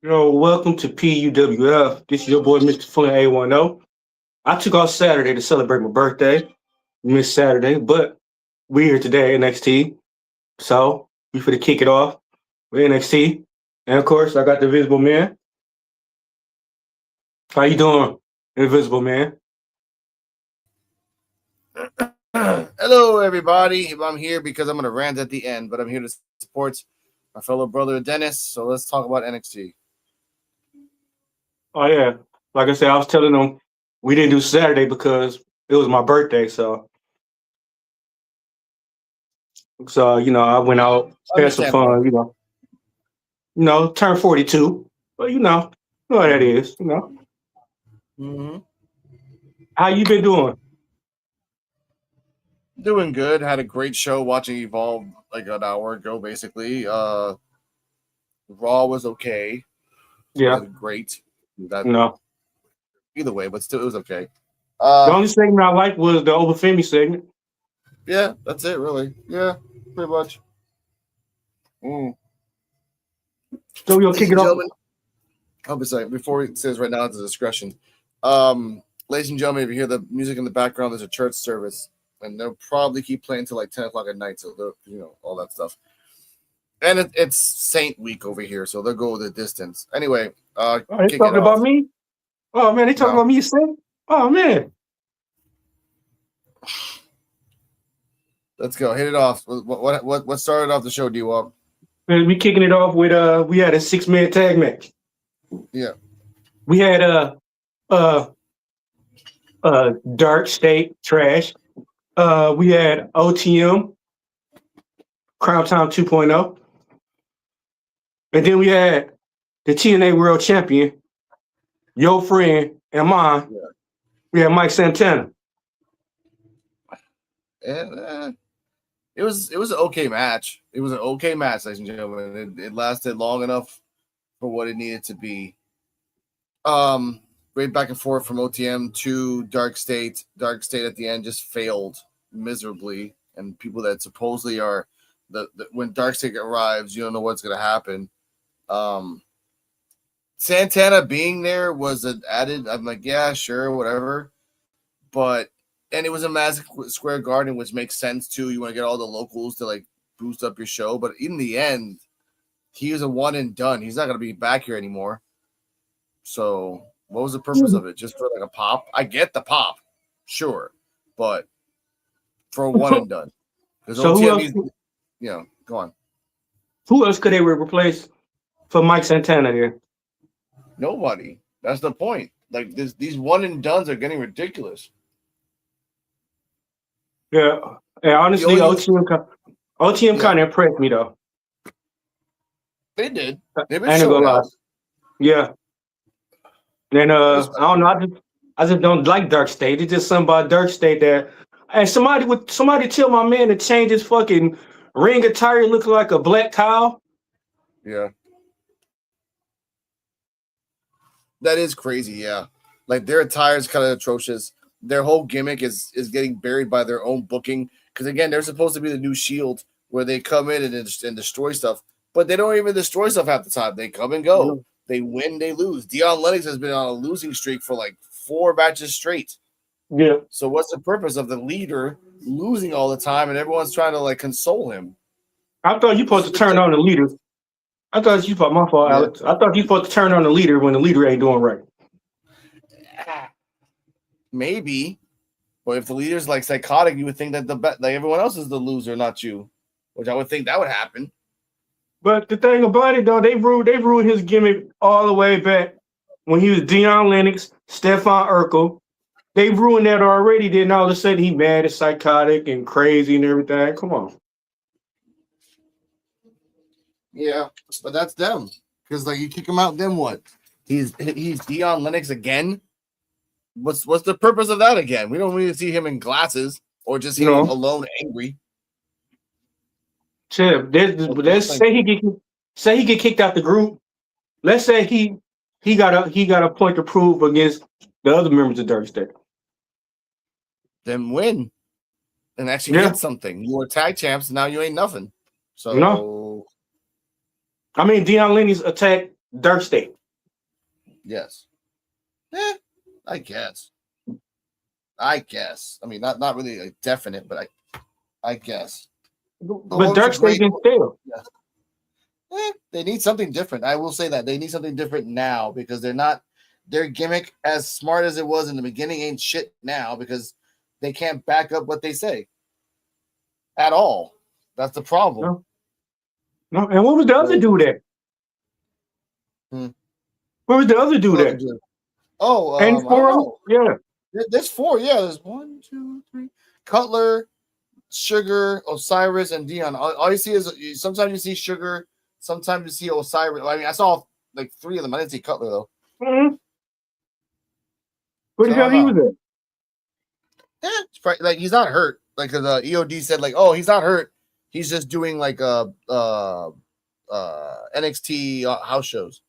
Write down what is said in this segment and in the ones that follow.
Welcome to PUWF. This is your boy, Mr. Flynn A10. I took off Saturday to celebrate my birthday. Missed Saturday, but we're here today at NXT. So we for to kick it off with NXT. And of course, I got the Invisible Man. How you doing, Invisible Man? Hello, everybody. I'm here because I'm going to rant at the end, but I'm here to support my fellow brother Dennis. So let's talk about NXT. Oh yeah. Like I said, I was telling them we didn't do Saturday because it was my birthday. So I went out, had some fun. Turned 42. But you know how that is. Mm-hmm. How you been doing? Doing good. Had a great show watching Evolve like an hour ago, basically. Raw was okay. It Yeah. wasn't great. That No. Either way, but still, it was okay. The only segment I liked was the Obafemi segment. Yeah, that's it, really. Yeah, pretty much. So we'll Ladies kick and it off. gentlemen, I'll be saying before it says right now it's a discretion. Ladies and gentlemen, if you hear the music in the background, there's a church service, and they'll probably keep playing till like 10 o'clock at night. So all that stuff. And it's Saint Week over here, so they'll go the distance. Anyway, They talking about me? Oh man, they talking about me, Saint? Oh man. Let's go. Hit it off. What started off the show, D-Wop? We kicking it off with we had a 6-man tag match. Yeah. We had Dark State Trash. We had OTM Crown Time 2.0. And then we had the TNA World Champion, your friend and mine. Yeah. We had Mike Santana. And it was an okay match. It was an okay match, ladies and gentlemen. It lasted long enough for what it needed to be. Right back and forth from OTM to Dark State. Dark State at the end just failed miserably, and people that supposedly are when Dark State arrives, you don't know what's going to happen. Santana being there was an added. I'm like, yeah, sure, whatever, and it was a Madison Square Garden, which makes sense too. You want to get all the locals to like boost up your show, but in the end, he was a one and done. He's not going to be back here anymore. So what was the purpose of it? Just for like a pop? I get the pop, sure, but for a one and done. So go on. Who else could they replace for Mike Santana here? Nobody. That's the point. Like these one and dones are getting ridiculous. Yeah, honestly, OTM kind of impressed me though. They did. They've been showing out. Yeah. And I don't know. I just don't like Dark State. It's just something about Dark State that, and somebody tell my man to change his fucking ring attire, looking like a black cow. Yeah. That is crazy. Yeah, like their attire is kind of atrocious. Their whole gimmick is getting buried by their own booking. Because again, they're supposed to be the new Shield, where they come in and destroy stuff, but they don't even destroy stuff half the time. They come and go. Mm-hmm. They win, they lose. Dion Lennox has been on a losing streak for like 4 matches straight. Yeah. So what's the purpose of the leader losing all the time and everyone's trying to like console him? I thought you supposed to turn on the leader. I thought you my fault, yeah. Alex. I thought you supposed to turn on the leader when the leader ain't doing right. Maybe, but if the leader's like psychotic, you would think that like everyone else is the loser, not you. Which I would think that would happen. But the thing about it, though, they ruined his gimmick all the way back when he was Dion Lennox, Stefan Urkel. They ruined that already. Then all of a sudden he mad and psychotic and crazy and everything. Come on. Yeah, but that's them. Because like you kick him out, then what? He's Dion Lennox again. What's the purpose of that again? We don't really see him in glasses or just him alone angry. Chip, let's say he get kicked out the group. Let's say he got a point to prove against the other members of Dark State. Then win and actually get something. You were tag champs, and now you ain't nothing. So I mean, Dion Lennox attacked Dark State. Yes. I guess. I mean, not really like definite, but I guess. But Dark State can fail. Yeah. They need something different. I will say that they need something different now because their gimmick, as smart as it was in the beginning, ain't shit now because they can't back up what they say at all. That's the problem. No. And what was the other dude at? Where was the other dude at? Oh, and I don't know. Yeah. There's 4. Yeah, there's 1, 2, 3. Cutler, Sugar, Osiris, and Dion. All you see is sometimes you see Sugar, sometimes you see Osiris. I mean, I saw like 3 of them. I didn't see Cutler though. Mm-hmm. Where the hell he was at? It's probably, like he's not hurt. Like the EOD said, like, oh, he's not hurt. He's just doing like NXT house shows.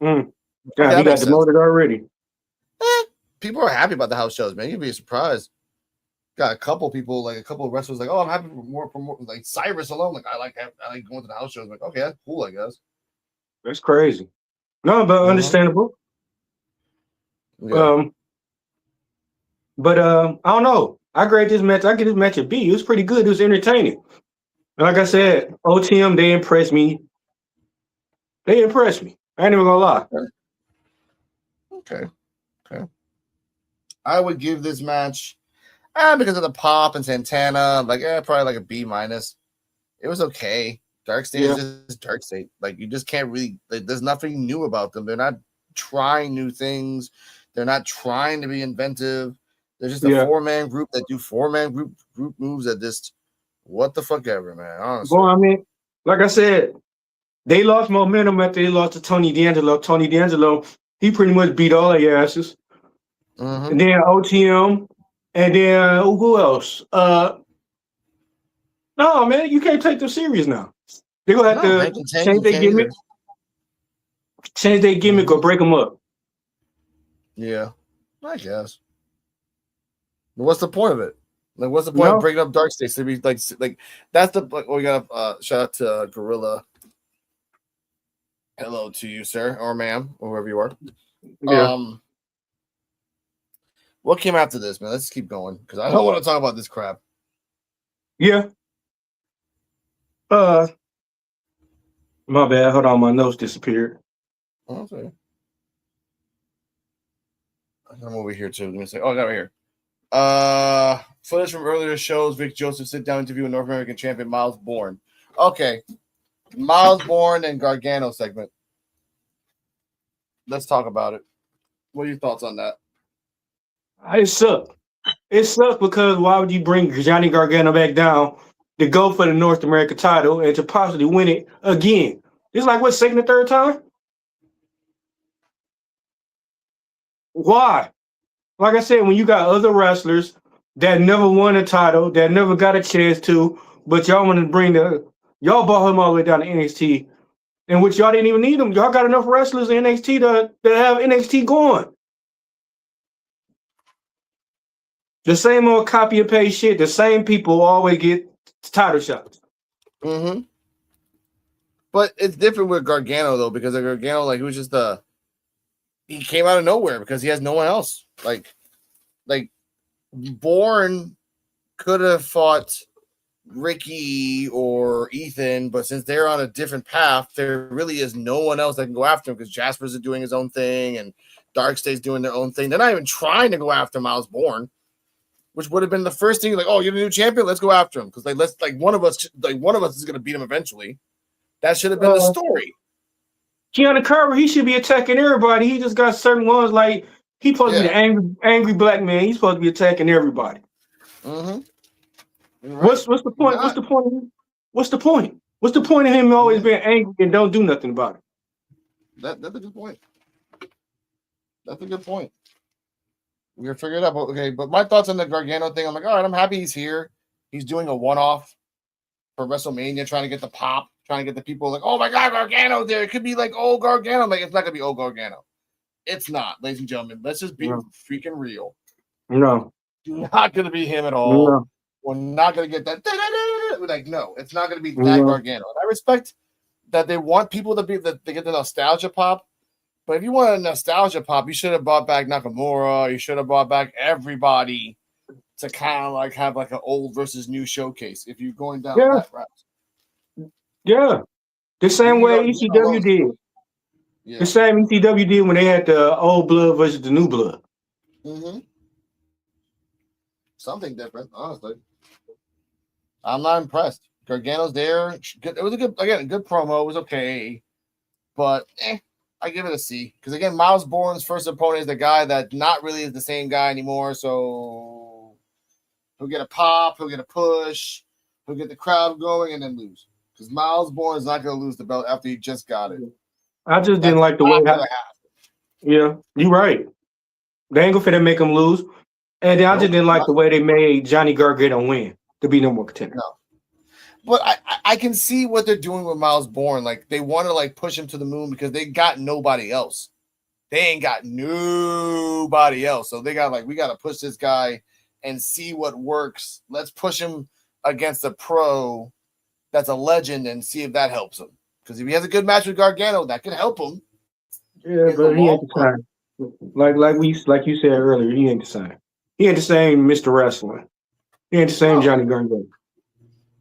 God, he got demoted already. People are happy about the house shows, man. You'd be surprised. Got a couple people, like a couple of wrestlers, like, oh, I'm happy for more like Cyrus alone. Like, I like going to the house shows. Like, okay, that's cool, I guess. That's crazy. No, but understandable. Yeah. But I don't know. I grade this match. I give this match a B. It was pretty good. It was entertaining. And like I said, OTM, they impressed me. I ain't even gonna lie. Okay. I would give this match, because of the pop and Santana, like, probably like a B-. It was okay. Dark State is just Dark State. Like, you just can't really, like, there's nothing new about them. They're not trying new things. They're not trying to be inventive. They're just a 4-man group that do 4-man group moves that just, what the fuck ever, man. Honestly. Well, I mean, like I said, they lost momentum after they lost to Tony D'Angelo. Tony D'Angelo, he pretty much beat all their asses. And then OTM, and then who else? No, man, you can't take them serious now. They're gonna have to change their gimmick. Change their gimmick or break them up. Yeah, I guess. But what's the point of it? Like, what's the point of breaking up Dark States? To be like that's the we got shout out to Gorilla. Hello to you, sir or ma'am, or whoever you are. Yeah. What came after this, man? Let's keep going because I don't want to talk about this crap. Yeah. My bad. Hold on, my notes disappeared. Okay. I'm over here too. Let me say. Oh, I got it right here. Footage from earlier shows. Vic Joseph sit-down interview with North American champion Miles Bourne. Okay, Miles Bourne and Gargano segment. Let's talk about it. What are your thoughts on that? It sucked. It sucked because why would you bring Johnny Gargano back down to go for the North American title and to possibly win it again? It's like, what, second or third time? Why? Like I said, when you got other wrestlers that never won a title, that never got a chance to, but y'all want to y'all brought him all the way down to NXT, in which y'all didn't even need them. Y'all got enough wrestlers in NXT to have NXT going. The same old copy and paste shit. The same people always get title shots. But it's different with Gargano though, because Gargano, like, he was just he came out of nowhere because he has no one else. Like Bourne could have fought Ricky or Ethan, but since they're on a different path, there really is no one else that can go after him because Jasper's doing his own thing and Dark State's doing their own thing. They're not even trying to go after Miles Bourne, which would have been the first thing. Like, oh, you're the new champion, let's go after him because one of us is going to beat him eventually. That should have been the story. Keanu Carver, he should be attacking everybody. He just got certain ones, like he's supposed to be the angry black man. He's supposed to be attacking everybody. Right. What's the point? What's the point? What's the point? What's the point of him always being angry and don't do nothing about it? That's a good point. That's a good point. We're gonna figure it out. Okay, but my thoughts on the Gargano thing, I'm like, all right, I'm happy he's here. He's doing a one-off for WrestleMania, trying to get the pop, trying to get the people like, oh my God, Gargano there. It could be like old Gargano. Like, it's not gonna be old Gargano. It's not, ladies and gentlemen. Let's just be freaking real. No. Not gonna be him at all. No. We're not gonna get that. Like, no, it's not gonna be that Gargano. And I respect that they want people to be that they get the nostalgia pop. But if you want a nostalgia pop, you should have brought back Nakamura. You should have brought back everybody to kind of like have like an old versus new showcase. If you're going down Yeah, that route, yeah. The same way ECW did. Yeah. The same ECW did when they had the old blood versus the new blood. Mm-hmm. Something different, honestly. I'm not impressed. Gargano's there. It was a good promo. It was okay, but I give it a C because again, Miles Bourne's first opponent is the guy that not really is the same guy anymore. So he'll get a pop, he'll get a push, he'll get the crowd going, and then lose because Miles Bourne is not going to lose the belt after he just got it. I just didn't like the way. Yeah, you're right. They ain't gonna fit make him lose, and then I just didn't like the way they made Johnny Gargano win to be number one contender. No. But I can see what they're doing with Miles Bourne. Like they want to like push him to the moon because they got nobody else. They ain't got nobody else. So they got like, we got to push this guy and see what works. Let's push him against a pro that's a legend and see if that helps him. Because if he has a good match with Gargano, that could help him. Yeah, but he ain't the same. Like you said earlier, he ain't the same. He ain't the same Mr. Wrestling. He ain't the same Johnny Gargano.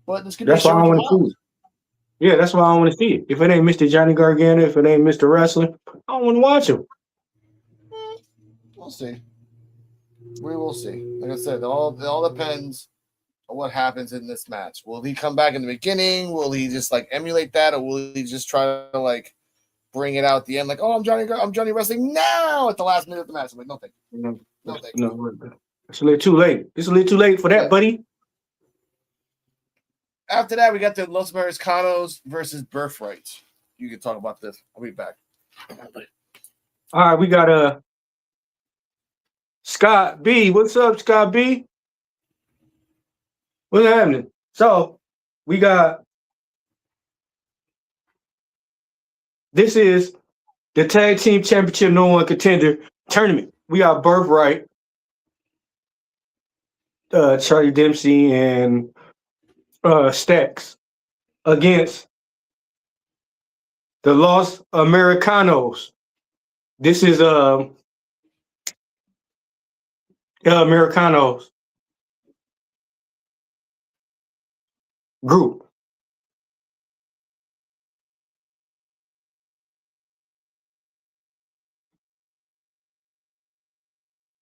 But this could that's why I want to see it. Yeah, that's why I want to see it. If it ain't Mr. Johnny Gargano, if it ain't Mr. Wrestling, I don't want to watch him. We'll see. We will see. Like I said, it all depends on what happens in this match. Will he come back in the beginning? Will he just like emulate that, or will he just try to like bring it out at the end? Like, oh, I'm Johnny Wrestling now at the last minute of the match. I'm like, no, thank you. No, thank you. No, it's a little too late. It's a little too late for that, buddy. After that, we got the Los Americanos versus Birthright. You can talk about this. I'll be back. All right, we got Scott B. What's up, Scott B? What's happening? So we got this is the Tag Team Championship No One Contender Tournament. We got Birthright, Charlie Dempsey, and Stacks against the Los Americanos. This is Americanos group.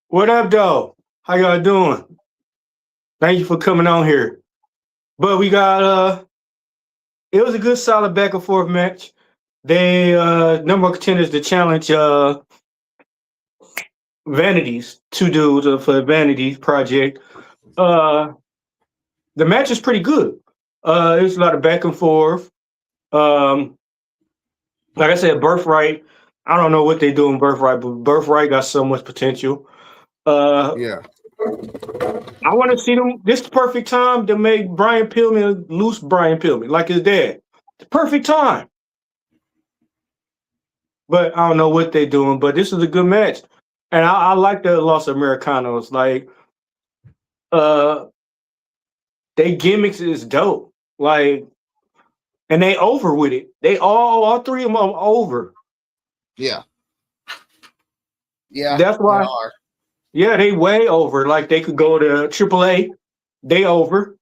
What up, though? How y'all doing? Thank you for coming on here. But we got it was a good solid back and forth match. They number of contenders to challenge Vanities, two dudes for the Vanities project. The match is pretty good. There's a lot of back and forth. Like I said, Birthright. I don't know what they do in Birthright, but Birthright got so much potential. Yeah. I want to see them. This is the perfect time to make Brian Pillman loose Brian Pillman like his dad. The perfect time. But I don't know what they're doing. But this is a good match. And I like the Los Americanos. Like, they gimmicks is dope. Like, and they over with it. They all three of them are over. Yeah. Yeah. That's why. Yeah, they way over. Like they could go to AAA. They over.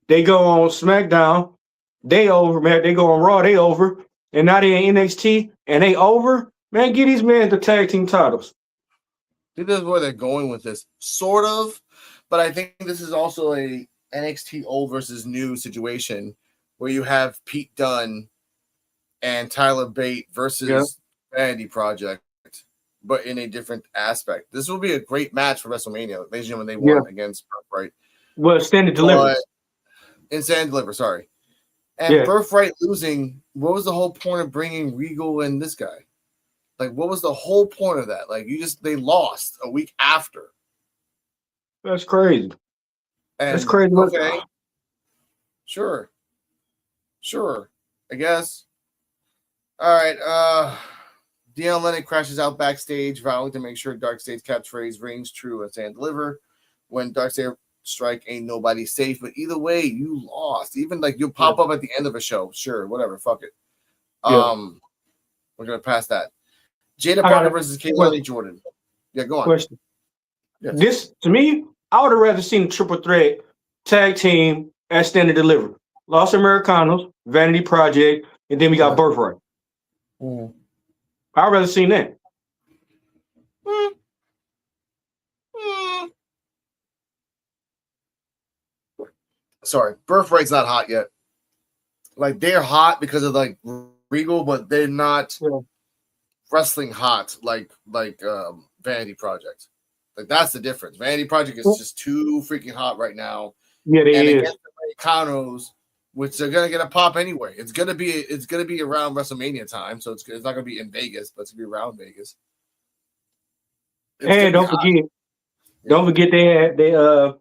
They go on SmackDown. They over, man. They go on Raw. They over. And now they in NXT and they over. Man, get these men the tag team titles. I think this is where they're going with this, sort of. But I think this is also a NXT old versus new situation where you have Pete Dunne and Tyler Bate versus Vanity Project, but in a different aspect. This will be a great match for WrestleMania. Ladies and gentlemen, they won against Birthright. Well, Stand and Deliver. Stand and Deliver, sorry. And Birthright losing, what was the whole point of bringing Regal and this guy? Like, what was the whole point of that? Like, they lost a week after. That's crazy. And, that's crazy. Okay. Sure. I guess. All right. Deion Lennon crashes out backstage, vowing to make sure Darkseid's catchphrase rings true and Stand Deliver. When Darkseid strike, ain't nobody safe. But either way, you lost. Even like you'll pop up at the end of a show. Sure, whatever. Fuck it. We're gonna pass that. Jada I got Parker a versus Kehlani Jordan. Yeah, go on. question. Yes. This to me, I would have rather seen a triple threat tag team at Stand and Deliver. Los Americanos, Vanity Project, and then we got Birthright. I'd rather seen that. Sorry, Birthright's not hot yet. Like they're hot because of like Regal, but they're not wrestling hot like Vanity Project. Like that's the difference. Vanity Project is just too freaking hot right now. Yeah, they and is. Against the Americanos, which they're gonna get a pop anyway. It's gonna be around WrestleMania time, so it's not gonna be in Vegas, but it's gonna be around Vegas. And don't forget they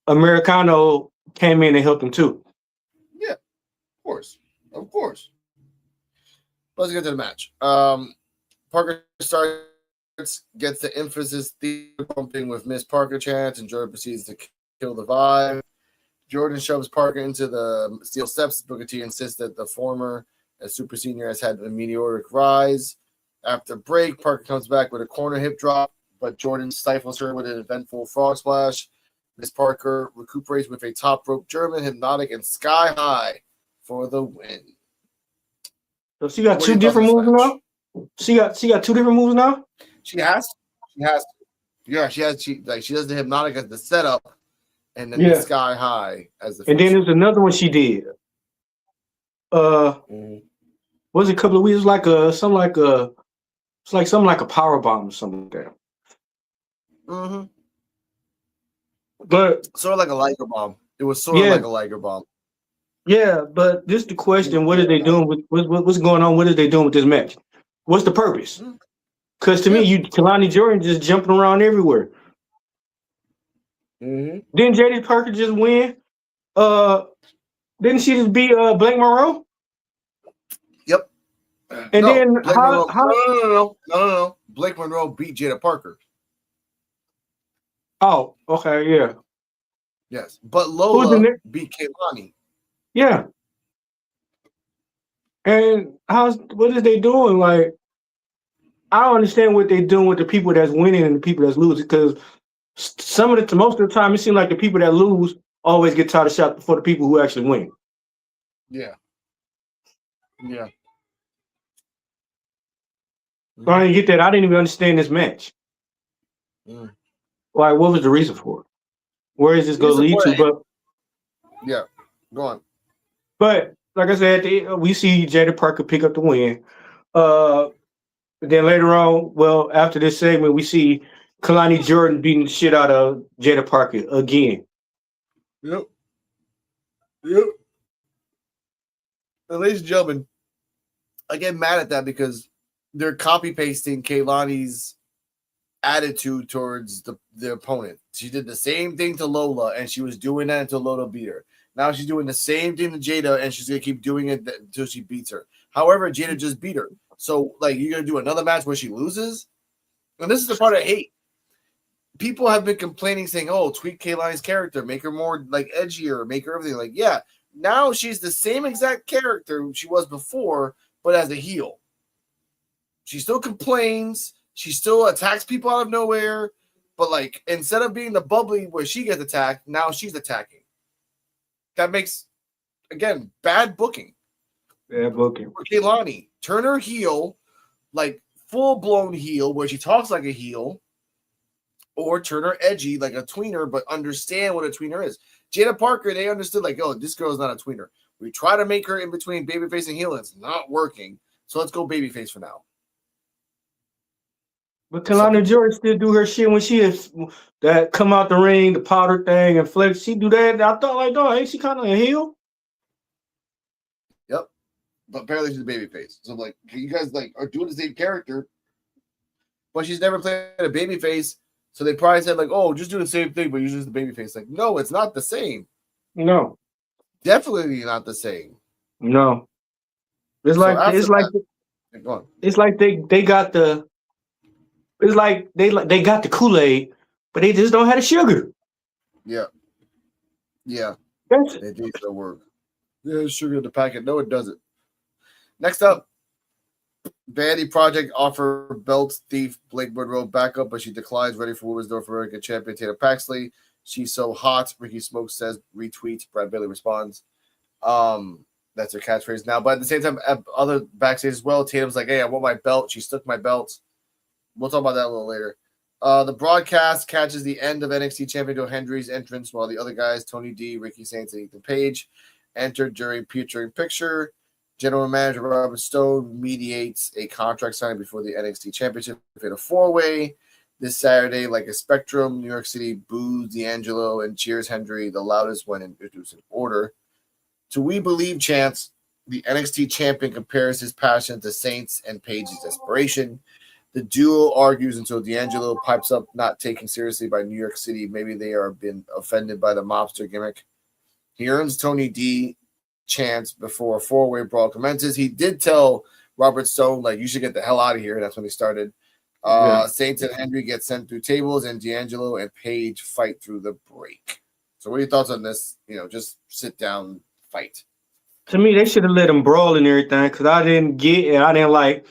Americano came in and helped them too. Yeah, of course. Let's get to the match. Parker starts, gets the emphasis theme pumping with Miss Parker chants, and Jordan proceeds to kill the vibe. Jordan shoves Parker into the steel steps. Booker T insists that the former, as Super Senior, has had a meteoric rise. After break, Parker comes back with a corner hip drop, but Jordan stifles her with an eventful frog splash. Miss Parker recuperates with a top rope German, hypnotic, and sky high for the win. So she got two different moves now? She got two different moves now? She has to. Yeah, she has. She does the hypnotic as the setup, and then the sky high as the. And then there's another one she did. Was it a couple of weeks? Something like a power bomb or something like that. But sort of like a Liger bomb. It was sort of like a Liger bomb. Yeah, but this is the question: what are they doing with what's going on? What are they doing with this match? What's the purpose? Because to me, Kehlani Jordan just jumping around everywhere. Didn't Jada Parker just win? Didn't she just beat Blake Monroe? Yep. And then No. Blake Monroe beat Jada Parker. Oh, okay, yeah. Yes, but Lola beat Kehlani. Yeah. And what is they doing? Like, I don't understand what they're doing with the people that's winning and the people that's losing, because most of the time it seems like the people that lose always get title shot before the people who actually win. Yeah. So I didn't get that. I didn't even understand this match. Like, what was the reason for it? Where is this going to lead to? But yeah, go on. But like I said, we see Jada Parker pick up the win. Then later on, after this segment, we see Kehlani Jordan beating the shit out of Jada Parker again. Yep. And ladies and gentlemen, I get mad at that because they're copy pasting Kehlani's attitude towards the opponent. She did the same thing to Lola, and she was doing that until Lola beat her. Now she's doing the same thing to Jada, and she's gonna keep doing it until she beats her. However, Jada just beat her. So, like, you're gonna do another match where she loses? And this is the part I hate. People have been complaining, saying, "Oh, tweak Kehlani's character, make her more like edgier, make her everything." Like, yeah, now she's the same exact character she was before, but as a heel. She still complains. She still attacks people out of nowhere, but like instead of being the bubbly where she gets attacked, now she's attacking. That makes, again, bad booking. Bad booking. For Kehlani, turn her heel, like full-blown heel, where she talks like a heel, or turn her edgy like a tweener, but understand what a tweener is. Jada Parker, they understood like, oh, this girl's not a tweener. We try to make her in between babyface and heel, and it's not working. So let's go babyface for now. But Kehlani Jordan still do her shit when she is that come out the ring, the powder thing, and flex. She do that. I thought like, dog, ain't she kind of a heel? Yep. But apparently she's a babyface. So like, you guys like are doing the same character, but she's never played a babyface. So they probably said like, oh, just do the same thing, but you're just the babyface. Like, no, it's not the same. No, definitely not the same. No, it's like they got the. It's like they got the Kool-Aid, but they just don't have the sugar. Yeah. That's it needs to work. There's sugar in the packet. No, it doesn't. Next up, Vanity Project offer belt thief Blake Monroe backup, but she declines. Ready for Women's North American Champion Taylor Paxley. She's so hot. Ricky Smoke says retweets. Brad Bailey responds. That's her catchphrase now. But at the same time, other backstage as well. Tatum's like, "Hey, I want my belt." She took my belt. We'll talk about that a little later. The broadcast catches the end of NXT champion Joe Hendry's entrance, while the other guys, Tony D, Ricky Saints, and Ethan Page, entered during picture. General Manager Robert Stone mediates a contract signing before the NXT Championship in a four-way this Saturday. Like a spectrum, New York City boos D'Angelo and cheers Hendry the loudest when introduced in order. To We Believe chants, the NXT champion compares his passion to Saints and Page's desperation. The duo argues until D'Angelo pipes up, not taken seriously by New York City. Maybe they are been offended by the mobster gimmick. He earns Tony D chance before a four-way brawl commences. He did tell Robert Stone, like, you should get the hell out of here. That's when they started. Saints and Henry get sent through tables, and D'Angelo and Page fight through the break. So what are your thoughts on this? Just sit down, fight. To me, they should have let them brawl and everything, because I didn't like,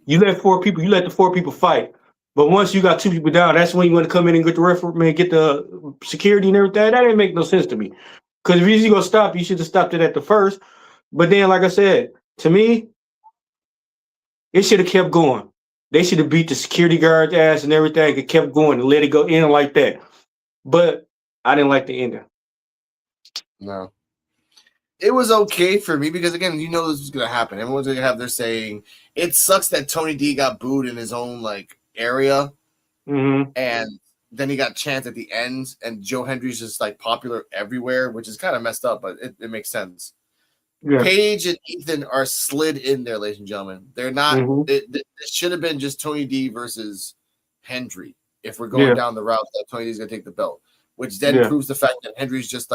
you let the four people fight. But once you got two people down, that's when you want to come in and get the referee, get the security and everything. That didn't make no sense to me. Because if you're going to stop, you should have stopped it at the first. But then, like I said, to me, it should have kept going. They should have beat the security guard's ass and everything and kept going and let it go in like that. But I didn't like the ending. No. It was okay for me because, again, this was going to happen. Everyone's going to have their saying. It sucks that Tony D got booed in his own, area. Mm-hmm. And then he got chance at the end, and Joe Hendry's just, popular everywhere, which is kind of messed up, but it makes sense. Yeah. Paige and Ethan are slid in there, ladies and gentlemen. They're not it should have been just Tony D versus Hendry if we're going down the route that Tony D's going to take the belt, which then proves the fact that Hendry's just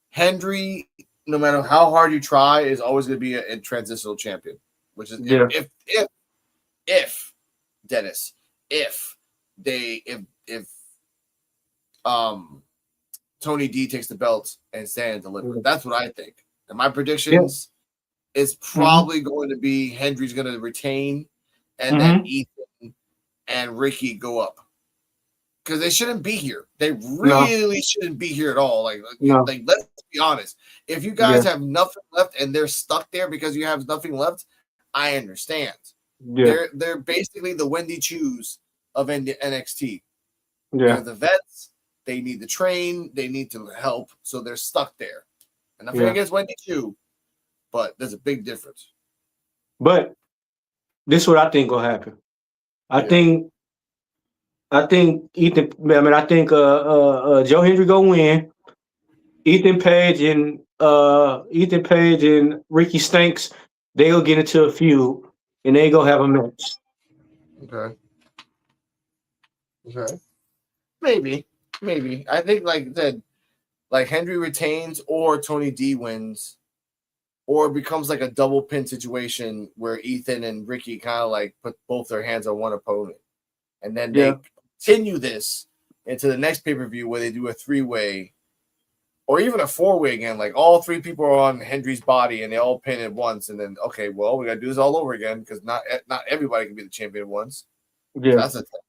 Hendry, no matter how hard you try, is always going to be a transitional champion, which is if Dennis, if Tony D takes the belt and stand and deliver. That's what I think. And my predictions is probably going to be Hendry's going to retain, and then Ethan and Ricky go up. Because they shouldn't be here. They really shouldn't be here at all. Let's be honest. If you guys have nothing left and they're stuck there because you have nothing left, I understand. Yeah. They're basically the Wendy Choos of NXT. Yeah. They're the vets. They need to train. They need to help. So they're stuck there. And nothing against Wendy Choo, but there's a big difference. But this is what I think will happen. I think Ethan. I think Joe Hendry gonna win. Ethan Page and Ricky Stanks, they'll get into a feud and they go have a match. Okay. Maybe. I think Hendry retains or Tony D wins, or it becomes a double pin situation where Ethan and Ricky kind of put both their hands on one opponent, and then they continue this into the next pay-per-view where they do a three-way or even a four-way again. All three people are on Hendry's body and they all pin at once, and then we got to do this all over again because not everybody can be the champion at once. Yeah, that's a thing.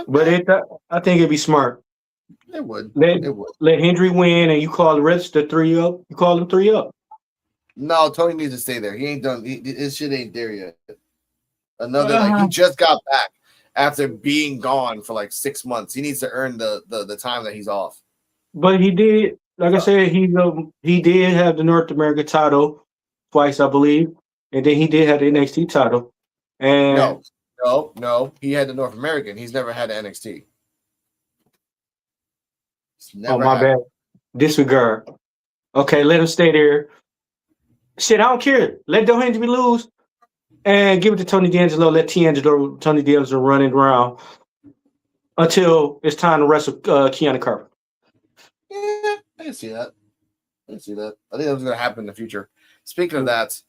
But I think it'd be smart. It would. Let Hendry win, and you call the rest the three up. You call them three up. No, Tony needs to stay there. He ain't done. His shit ain't there yet. He just got back after being gone for 6 months. He needs to earn the time that he's off. But he did, I said, he did have the North American title twice, I believe, and then he did have the NXT title. And no, he had the North American. He's never had the NXT. My bad. Disregard. Okay, let him stay there. Shit, I don't care. Let Joe Hendry lose and give it to Tony D'Angelo. Let Tony D'Angelo run it around until it's time to wrestle Keanu Carter. Yeah, I can see that. I think that was going to happen in the future. Speaking of that,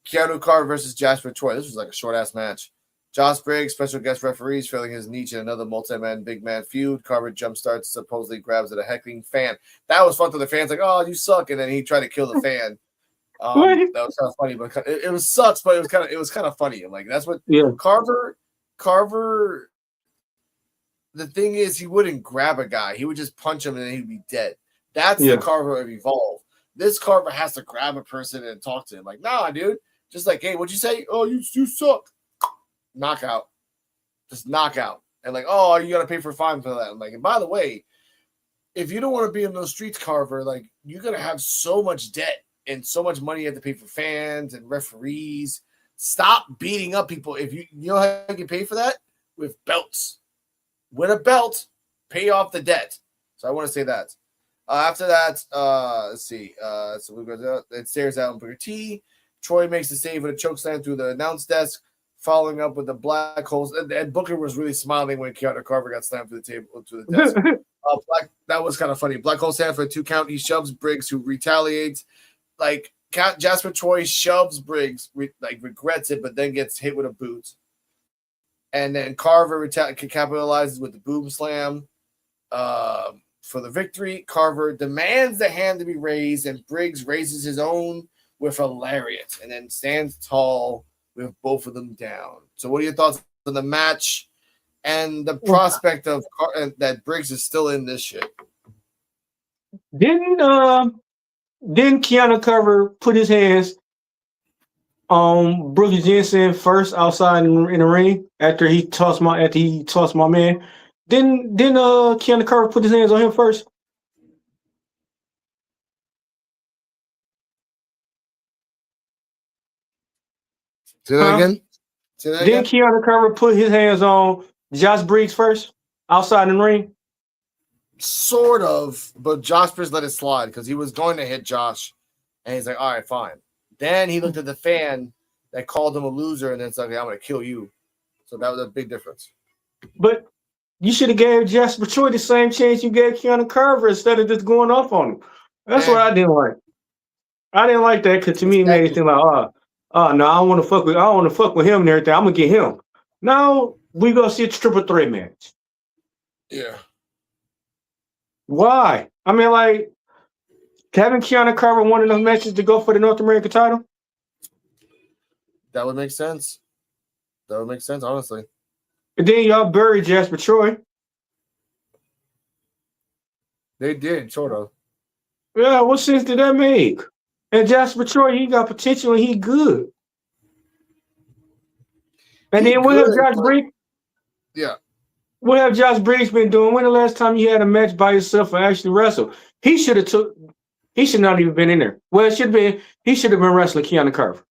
Keanu Carter versus Jasper Troy. This was a short-ass match. Josh Briggs, special guest referees, filling his niche in another multi-man, big man feud. Carver jumpstarts, supposedly grabs at a heckling fan. That was fun to the fans, like, oh, you suck. And then he tried to kill the fan. That was kind of funny, but it was sucks, but it was kind of funny. I'm like, that's what Carver. The thing is, he wouldn't grab a guy. He would just punch him and then he'd be dead. That's the Carver of Evolve. This Carver has to grab a person and talk to him. Like, nah, dude. Just like, hey, what'd you say? Oh, you suck. Knockout. Just knockout. And like, oh, you got to pay for a fine for that. I'm like, and by the way, if you don't want to be in those streets, Carver, like, you're going to have so much debt and so much money you have to pay for fans and referees. Stop beating up people. If you know how you can pay for that? With belts. Win a belt, pay off the debt. So I want to say that. After that, let's see. So we go. It stares out on Booker T. Troy makes the save with a chokeslam through the announce desk, following up with the black holes. And Booker was really smiling when Keanu Carver got slammed to the table to the desk. That was kind of funny. Black hole slam for a 2 count. He shoves Briggs, who retaliates. Like Jasper Troy shoves Briggs, regrets it, but then gets hit with a boot. And then Carver capitalizes with the boom slam for the victory. Carver demands the hand to be raised, and Briggs raises his own with a lariat and then stands tall with both of them down. So what are your thoughts on the match and the prospect of that Briggs is still in this shit? Didn't Keanu Carver put his hands on Brooks Jensen first outside in the ring after he tossed my man? Didn't Keanu Carver put his hands on him first? Say that again. Didn't Keanu Carver put his hands on Josh Briggs first outside in the ring? Sort of, but Josh Briggs let it slide because he was going to hit Josh, and he's like, all right, fine. Then he looked at the fan that called him a loser, and then it's like, I'm going to kill you. So that was a big difference. But you should have gave Jasper Troy the same chance you gave Keanu Carver instead of just going off on him. That's what I didn't like. I didn't like that because to me it made it seem like, no, I don't want to fuck with him and everything. I'm gonna get him. Now we gonna see a triple threat match. Yeah. Why? I mean, like, having Keanu Carver won enough matches to go for the North American title? That would make sense. Honestly. And then y'all buried Jasper Troy. They did, sort of. Yeah, what sense did that make? And Jasper Troy, he got potential and he good. And then what have Josh Briggs? Yeah. What have Josh Briggs been doing? When the last time you had a match by yourself and actually wrestle? He should not even been in there. Well, he should have been wrestling Keanu Carver.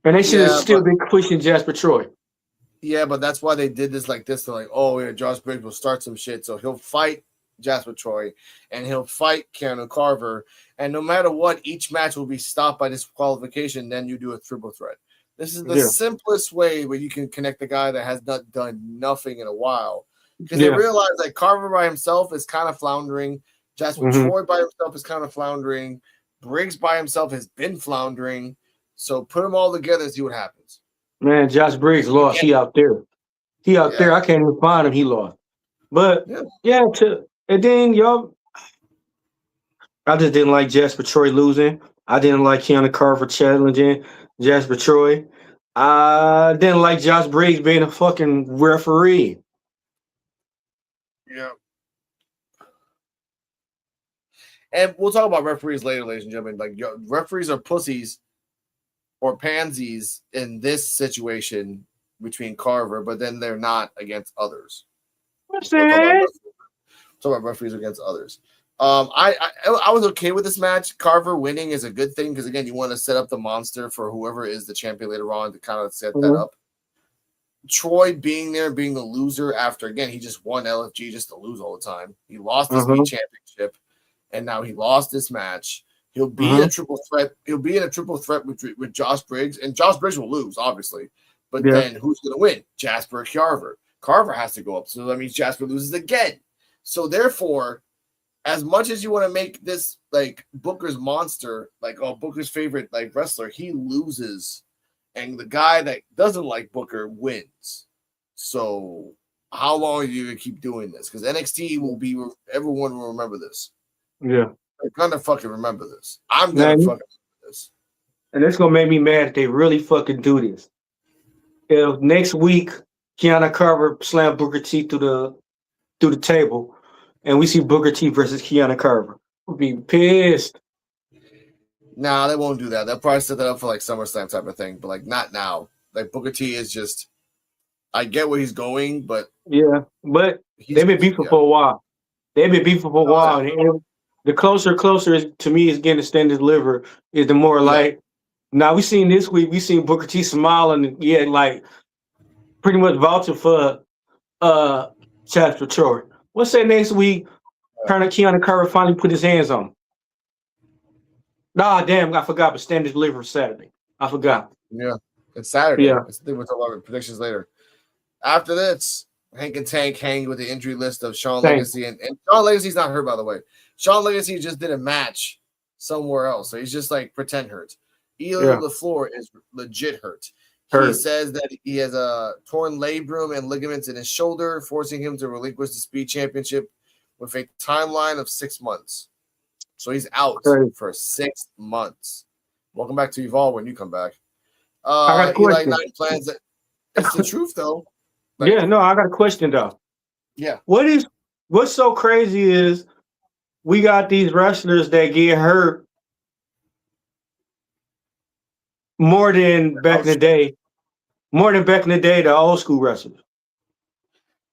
And they should have still been pushing Jasper Troy. Yeah, but that's why they did this like this. They're like, oh, yeah, Josh Briggs will start some shit. So he'll fight Jasper Troy and he'll fight Keanu Carver. And no matter what, each match will be stopped by disqualification. Then you do a triple threat. This is the simplest way where you can connect the guy that has not done nothing in a while. Because they realize that Carver by himself is kind of floundering. Jasper Troy by himself is kind of floundering. Briggs by himself has been floundering. So put them all together and see what happens. Man, Josh Briggs lost. He out there. There. I can't even find him. He lost. But and then y'all, I just didn't like Jasper Troy losing. I didn't like Keanu Carver challenging Jasper Troy. I didn't like Josh Briggs being a fucking referee. Yeah. And we'll talk about referees later, ladies and gentlemen. Like, referees are pussies or pansies in this situation between Carver, but then they're not against others. What's that? Talk about referees against others. I was okay with this match. Carver winning is a good thing because, again, you want to set up the monster for whoever is the champion later on to kind of set that up. Troy being there, being the loser after, again, he just won LFG just to lose all the time. He lost his league championship, and now he lost this match. He'll be in a triple threat. He'll be in a triple threat with Josh Briggs, and Josh Briggs will lose, obviously. But then who's going to win? Jasper or Carver? Carver has to go up, so that means Jasper loses again. So therefore, as much as you want to make this like Booker's monster, like Booker's favorite like wrestler, he loses, and the guy that doesn't like Booker wins. So how long are you gonna keep doing this? Because NXT will be everyone will remember this. Yeah. They're gonna fucking remember this. I'm gonna Man, fucking remember this. and it's gonna make me mad if they really fucking do this. If next week Kiana Carver slam Booker T through the table, and we see Booker T versus Kiana Carver, we'll be pissed. Nah, they won't do that. They'll probably set that up for like SummerSlam type of thing, but like not now. Like Booker T is just, I get where he's going, but Yeah, but they've been beefing for a while. They've been beefing for a while, and the closer to me is getting Stand and Deliver is the more like. Now we seen this week, we seen Booker T smiling, and like pretty much vouching for Chad Troy. What's that next week? Kiana Carver finally put his hands on him. Nah, damn, I forgot. But Stand and Deliver Saturday. I forgot. Yeah, it's Saturday. Yeah, we'll talk about predictions later. After this, Hank and Tank hang with the injury list of Shawn Legacy, and Shawn Legacy's not hurt, by the way. Shawn Legacy just did a match somewhere else, so he's just like pretend hurt. Elo LaFleur is legit hurt. He says that he has a torn labrum and ligaments in his shoulder, forcing him to relinquish the Speed Championship with a timeline of 6 months. So he's out for 6 months. Welcome back to Evolve when you come back. I got a question. Night plans that it's the truth though. Like, I got a question though. Yeah. What's so crazy is we got these wrestlers that get hurt more than back in the day. More than back in the day, the old school wrestlers.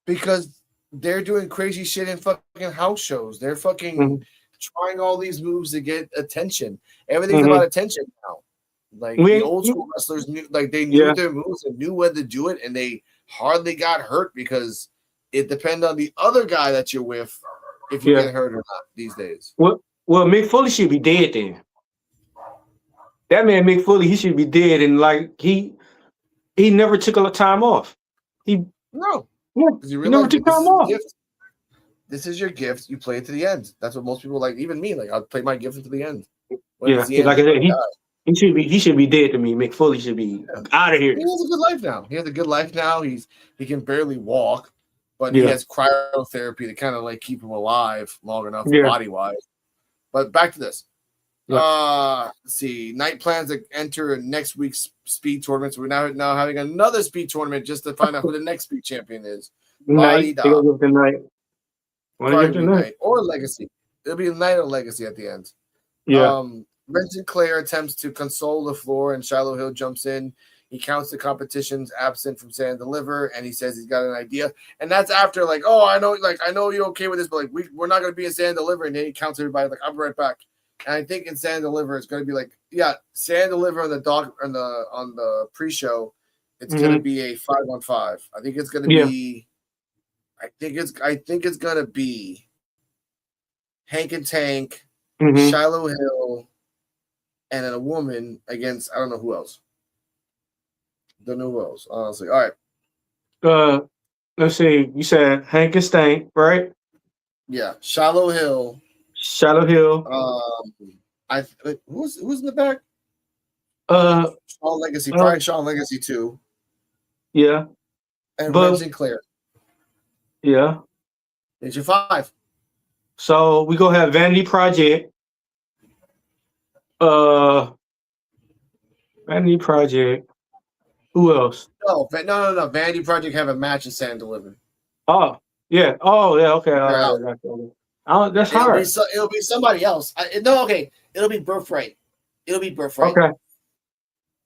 Because they're doing crazy shit in fucking house shows. They're fucking trying all these moves to get attention. Everything's about attention now. Like the old school wrestlers knew, like they knew their moves and knew when to do it, and they hardly got hurt because it depends on the other guy that you're with if you get hurt or not these days. Well, Mick Foley should be dead then. That man Mick Foley, he should be dead, and like he never took a time off. He never took time off. This is your gift. You play it to the end. That's what most people like. Even me, like I'll play my gift to the end. Like I said, he should be dead to me. Mick Foley should be out of here. He has a good life now. He can barely walk, but he has cryotherapy to kind of like keep him alive long enough body wise. But back to this. Let's see. Night plans to enter next week's speed tournaments. We're now having another speed tournament just to find out who the next speed champion is. Night or Legacy. It'll be a Night or Legacy at the end. Vincent Clare attempts to console LaFleur, and Shiloh Hill jumps in. He counts the competition's absent from Stand and Deliver, and he says he's got an idea. And that's after like, I know you're okay with this, but like we're not going to be in Stand and Deliver. And then he counts everybody like, I'll be right back. And I think in Stand and Deliver, it's going to be like, Stand and Deliver on the pre-show. It's going to be a 5-on-5. I think it's going to be. I think it's going to be Hank and Tank, Shiloh Hill, and then a woman against I don't know who else. Don't know who else. Honestly, all right. Let's see. You said Hank and Stank, right? Yeah, Shiloh Hill. Who's in the back? Shawn Legacy, probably Shawn Legacy too. Yeah, and Vincent Clare. Yeah, it's your 5. So we gonna have Vanity Project. Vanity Project. Who else? No. Vanity Project have a match in Stand and Deliver. Oh, yeah. Oh, yeah. Okay. All right. That's hard. It'll be somebody else. It'll be Birthright. Okay.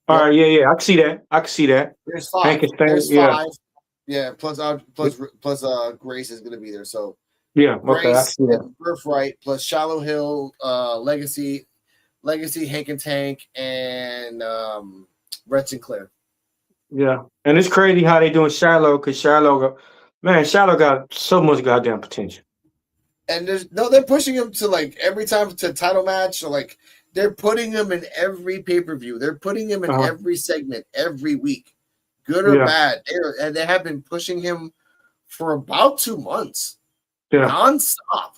All right. Yeah. I can see that. There's 5. There's 5. Yeah. Plus Grace is gonna be there. So yeah. Grace, okay. I see that. Birthright plus Shiloh Hill, Legacy, Hank and Tank, and Brett Sinclair. Yeah, and it's crazy how they doing Shiloh because Shiloh got so much goddamn potential. And they're pushing him to like every time to title match, or like they're putting him in every pay-per-view. They're putting him in every segment every week, good or bad. They have been pushing him for about 2 months, nonstop.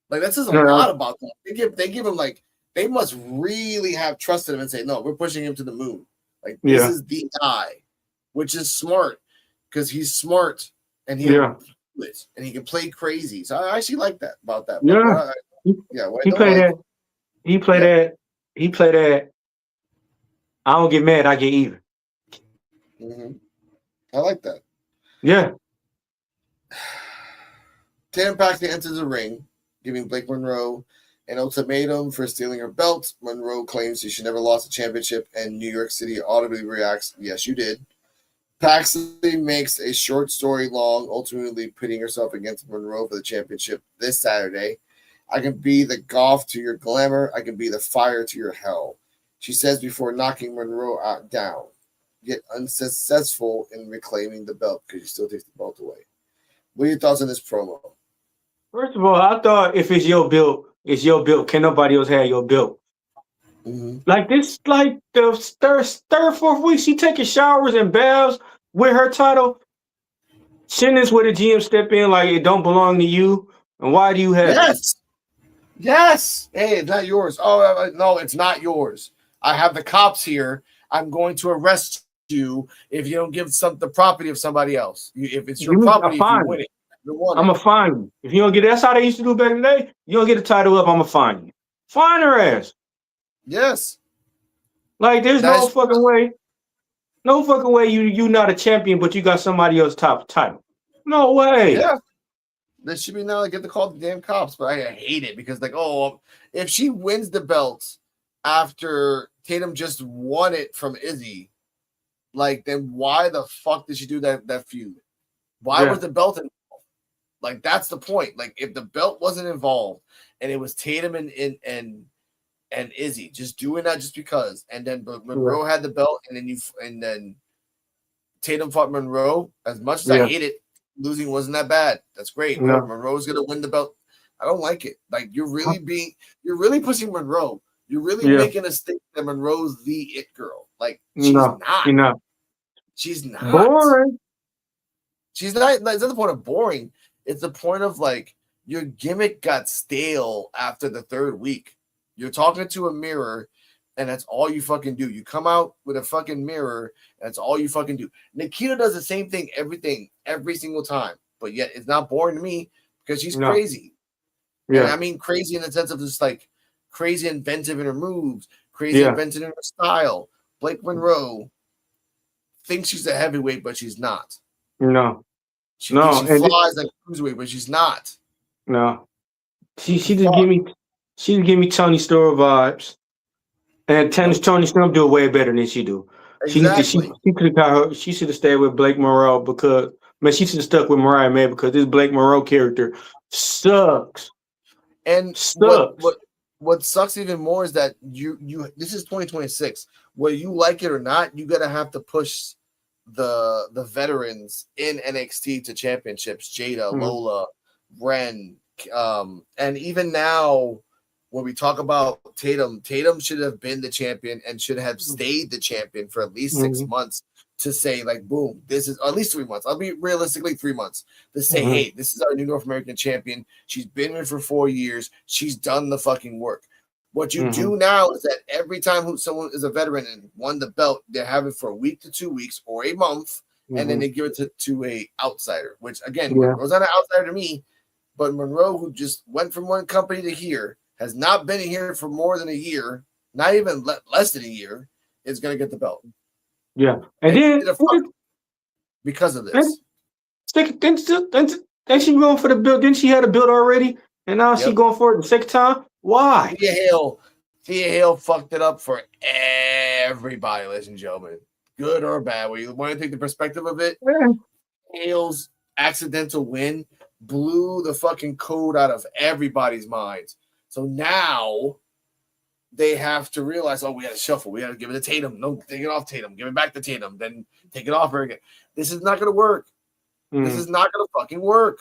Like that says a lot about them. They give him like they must really have trusted him and say, no, we're pushing him to the moon. Like, this is the guy, which is smart because he's smart and he and he can play crazy. So I actually like that about that. But He played that. He played that. He played that. I don't get mad. I get even. Mm-hmm. I like that. Yeah. Tatum Paxton enters the ring, giving Blake Monroe an ultimatum for stealing her belt. Monroe claims she never lost a championship, and New York City audibly reacts, yes, you did. Paxton makes a short story long, ultimately pitting herself against Monroe for the championship this Saturday. I can be the golf to your glamour. I can be the fire to your hell, she says before knocking Monroe down, yet unsuccessful in reclaiming the belt because she still takes the belt away. What are your thoughts on this promo? First of all, I thought if it's your build, it's your build. Can nobody else have your build? Mm-hmm. Like this, like the third, fourth week, she taking showers and baths with her title. Shouldn't this where the GM step in like it don't belong to you? And why do you have it? Yes. Hey, it's not yours. Oh, no, it's not yours. I have the cops here. I'm going to arrest you if you don't give the property of somebody else. If it's your property, if you win it. I'm going to fine you. If you don't get that's how they used to do back in the day. You don't get the title up, I'm going to fine you. Fine her ass. Yes. Like, there's no fucking way. No fucking way you not a champion, but you got somebody else's top title. No way. Yeah. There should be now get to call the damn cops, but I hate it because, like, if she wins the belt after Tatum just won it from Izzy, like, then why the fuck did she do that feud? Why was the belt involved? Like, that's the point. Like, if the belt wasn't involved and it was Tatum and Izzy just doing that just because, and then Monroe had the belt, and then Tatum fought Monroe. As much as I hate it, losing wasn't that bad. That's great. No. Monroe's gonna win the belt. I don't like it. Like, you're really pushing Monroe. You're really making a statement that Monroe's the it girl. Like, she's not. She's not. Boring. She's not. It's not the point of boring. It's the point of, like, your gimmick got stale after the third week. You're talking to a mirror, and that's all you fucking do. You come out with a fucking mirror, and that's all you fucking do. Nikita does the same thing, every single time, but yet it's not boring to me because she's crazy. Yeah. And I mean crazy in the sense of just, like, crazy inventive in her moves, crazy inventive in her style. Blake Monroe thinks she's a heavyweight, but she's not. No. She flies like a cruiserweight, but she's not. No. She just give me Tony Storm vibes. And Tony Storm do it way better than she do. Exactly. She should have stayed with Blake Monroe because she should have stuck with Mariah May because this Blake Monroe character sucks. And what sucks even more is that you this is 2026. Whether you like it or not, you gotta have to push the veterans in NXT to championships. Jada, Lola, Ren, and even now when we talk about Tatum should have been the champion and should have stayed the champion for at least 6 months to say, like, boom, this is at least 3 months. I'll be realistically 3 months to say, hey, this is our new North American champion. She's been here for 4 years. She's done the fucking work. What you do now is that every time someone is a veteran and won the belt, they have it for a week to 2 weeks or a month, and then they give it to a outsider, which, again, was not an outsider to me, but Monroe, who just went from one company to here, has not been here for more than a year, not even less than a year, is going to get the belt. Yeah. And then because of this. Then she going for the belt. Didn't she have a belt already? And now she going for it the second time? Why? Thea Hale fucked it up for everybody, ladies and gentlemen. Good or bad. When you want to take the perspective of it, Hale's accidental win blew the fucking code out of everybody's minds. So now they have to realize, we got to shuffle. We got to give it to Tatum. No, take it off Tatum. Give it back to Tatum. Then take it off her again. This is not going to work. This is not going to fucking work.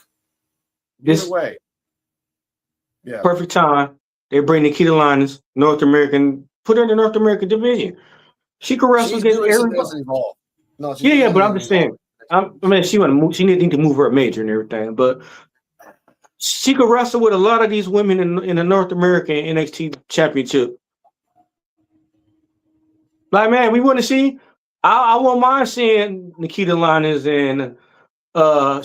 Either way. Yeah. Perfect time. They bring Nikita Lyons, North American, put her in the North American division. She can wrestle against everybody. No, but I'm just saying. She want to move. She need to move her major and everything. But She could wrestle with a lot of these women in the North American NXT Championship. Like, man, we want to see. I won't mind seeing Nikita Lyons, and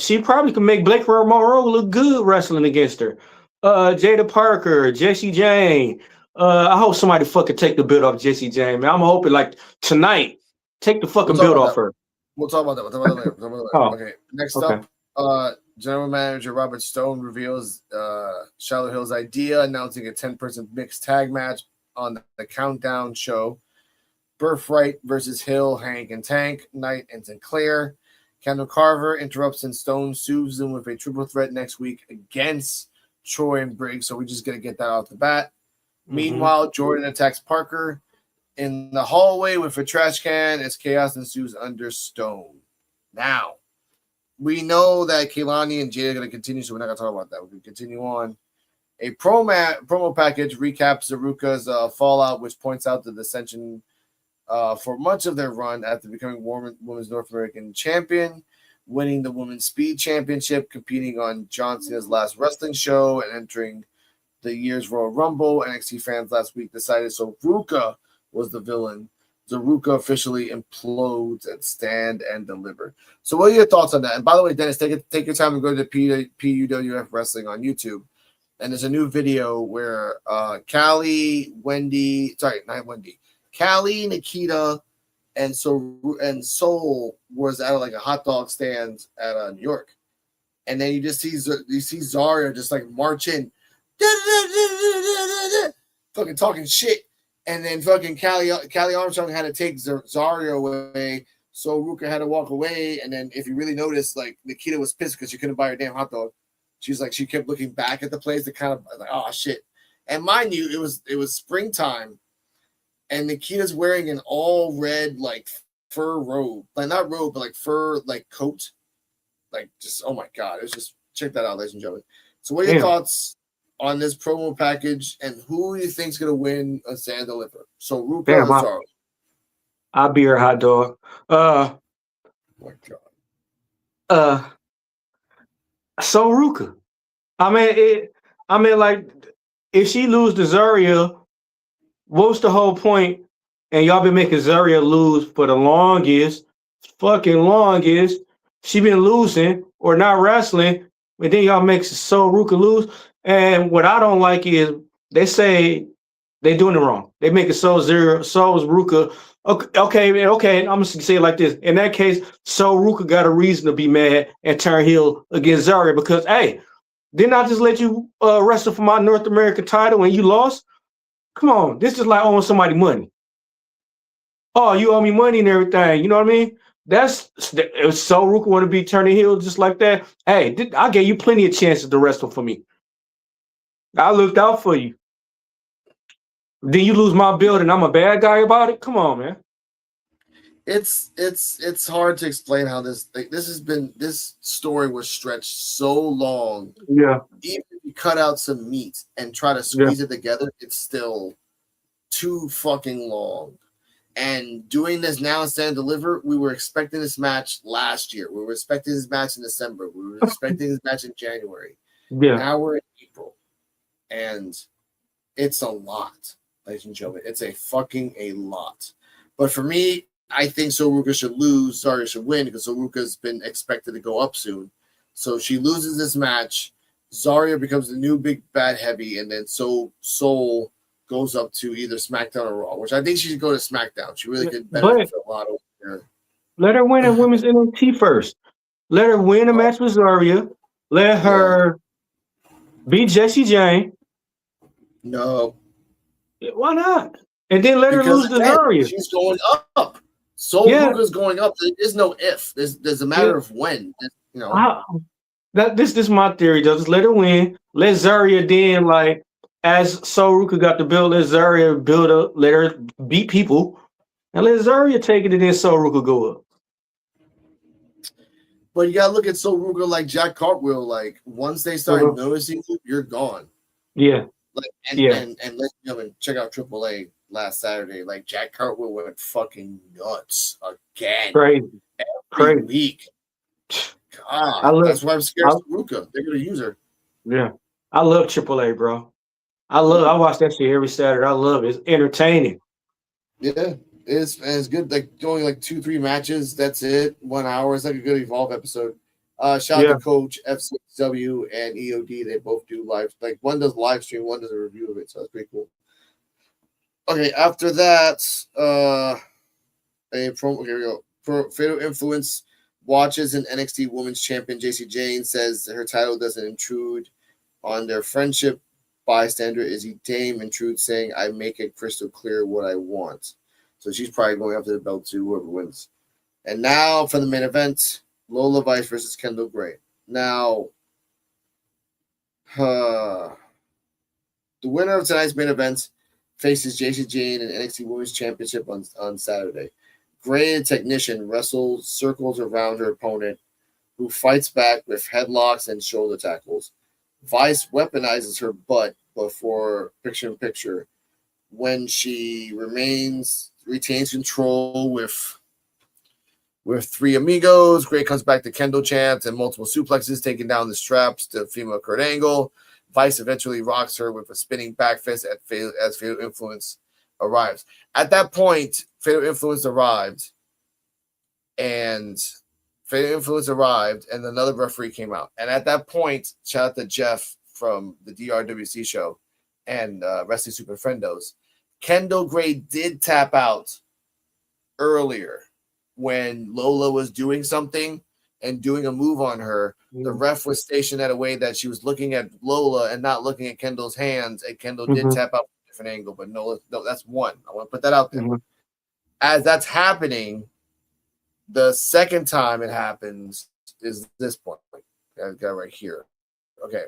she probably could make Blake Monroe look good wrestling against her. Jada Parker, Jessie Jane. I hope somebody fucking take the belt off Jessie Jane, man. I'm hoping like tonight, take the fucking belt off her. We'll talk about that. We'll talk about that later. Oh, okay. Next okay. up, General Manager Robert Stone reveals Charlotte Hill's idea, announcing a 10-person mixed tag match on the Countdown show. Birthright versus Hill, Hank and Tank, Knight and Sinclair. Kendall Carver interrupts and Stone sues them with a triple threat next week against Troy and Briggs. So we're just going to get that off the bat. Mm-hmm. Meanwhile, Jordan attacks Parker in the hallway with a trash can as chaos ensues under Stone. Now, we know that Kehlani and Jada are going to continue, so we're not going to talk about that. We're going to continue on. A promo package recaps Zaruka's fallout, which points out the dissension for much of their run after becoming Women's North American Champion, winning the Women's Speed Championship, competing on John Cena's last wrestling show, and entering the year's Royal Rumble. NXT fans last week decided Zaruka was the villain. Zaruka officially implodes at Stand and Deliver. So what are your thoughts on that? And by the way, Dennis, take your time and go to PUWF Wrestling on YouTube. And there's a new video where Callie, Nikita, and Soul was at like a hot dog stand at New York, and then you see Zarya just like marching, fucking talking shit, and then fucking Callie Armstrong had to take Zarya away, so Ruka had to walk away, and then if you really notice, like Nikita was pissed because she couldn't buy her damn hot dog. She kept looking back at the place to kind of like, oh shit, and mind you, it was springtime. And Nikita's wearing an all red like fur robe, like not robe, but like fur like coat, like just oh my god! It was just check that out, ladies and gentlemen. So, what are your thoughts on this promo package, and who do you think's gonna win a Stand and Deliver? So, Ruka or Zarya? I'll be her hot dog. Oh my god. So Ruka. I mean, like if she lose to Zarya, what's the whole point? And y'all been making Zarya lose for the longest. She been losing or not wrestling, but then y'all make So Ruka lose. And what I don't like is they say they doing it wrong. They make it So Ruka. Okay. I'm gonna say it like this. In that case, So Ruka got a reason to be mad and turn heel against Zarya because hey, didn't I just let you wrestle for my North American title and you lost? Come on, this is like owing somebody money. Oh, you owe me money and everything. You know what I mean? If So Ruka want to be turning heel just like that, hey, I gave you plenty of chances to wrestle for me. I looked out for you. Then you lose my belt and I'm a bad guy about it? Come on, man. It's hard to explain how this story was stretched so long. Yeah. Even if you cut out some meat and try to squeeze it together, it's still too fucking long. And doing this now and Stand and Deliver, we were expecting this match last year. We were expecting this match in December. We were expecting this match in January. Yeah. Now we're in April. And it's a lot, ladies and gentlemen. It's a lot. But for me, I think So Ruka should lose. Zarya should win because So Ruka's been expected to go up soon. So she loses this match. Zarya becomes the new big bad heavy, and then Soul goes up to either SmackDown or Raw, which I think she should go to SmackDown. She really could benefit a lot over there. Let her win a women's NXT first. Let her win a match with Zarya. Let her beat Jessie Jane. No. Why not? And then let her lose to Zarya. She's going up. So Ruka's going up. There is no if. There's a matter of when. You know. This is my theory, though. Just let her win. Let Zarya then, like, as So Ruka got the belt, let Zarya build up, let her beat people, and let Zarya take it, and then So Ruka go up. But you gotta look at So Ruka like Jack Cartwheel. Like once they start noticing you, you're gone. Yeah. Like and let's check out AAA last Saturday. Like Jack Cartwheel went fucking nuts again. Every week. God, that's why I'm scared of Ruka. They're gonna use her. Yeah. I love AAA, bro. I watch that shit every Saturday. I love it. It's entertaining. Yeah, it's good. Like only like 2-3 matches. That's it. 1 hour. It's like a good Evolve episode. Shout out Yeah. to Coach FCW and EOD. They both do live. Like one does live stream, one does a review of it. So that's pretty cool. Okay, after that, a promo. Here we go. Fatal Influence watches an NXT Women's Champion JC Jane says her title doesn't intrude on their friendship. Bystander Izzy Dame intrudes, saying, "I make it crystal clear what I want." So she's probably going after the belt too, whoever wins. And now for the main event, Lola Vice versus Kendall Gray. Now, the winner of tonight's main event faces JC Jane in NXT Women's Championship on Saturday. Gray, a technician, wrestles circles around her opponent, who fights back with headlocks and shoulder tackles. Vice weaponizes her butt before picture-in-picture when she retains control with three amigos. Gray comes back to Kendall chants and multiple suplexes, taking down the straps to female Kurt Angle. Vice eventually rocks her with a spinning back fist as Fatal Influence arrives. At that point, Fatal Influence arrived, and another referee came out. And at that point, shout out to Jeff from the DRWC show and Wrestling Super Friendos, Kendall Gray did tap out earlier when Lola was doing something and doing a move on her. The ref was stationed at a way that she was looking at Lola and not looking at Kendall's hands, and Kendall did tap out from a different angle, but no, that's one. I want to put that out there. As that's happening, the second time it happens is this point. I've got right here. Okay.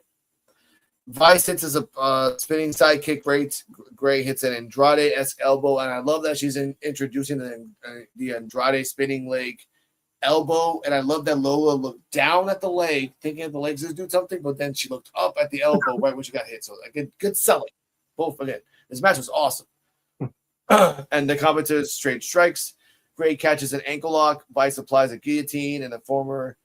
Vice hits as a spinning side kick. Gray hits an Andrade-esque elbow, and I love that she's introducing the Andrade spinning leg elbow, and I love that Lola looked down at the leg, thinking that the legs is doing something, but then she looked up at the elbow right when she got hit. So like good selling. Both again. This match was awesome. And the commentators straight strikes. Gray catches an ankle lock. Vice applies a guillotine, and the former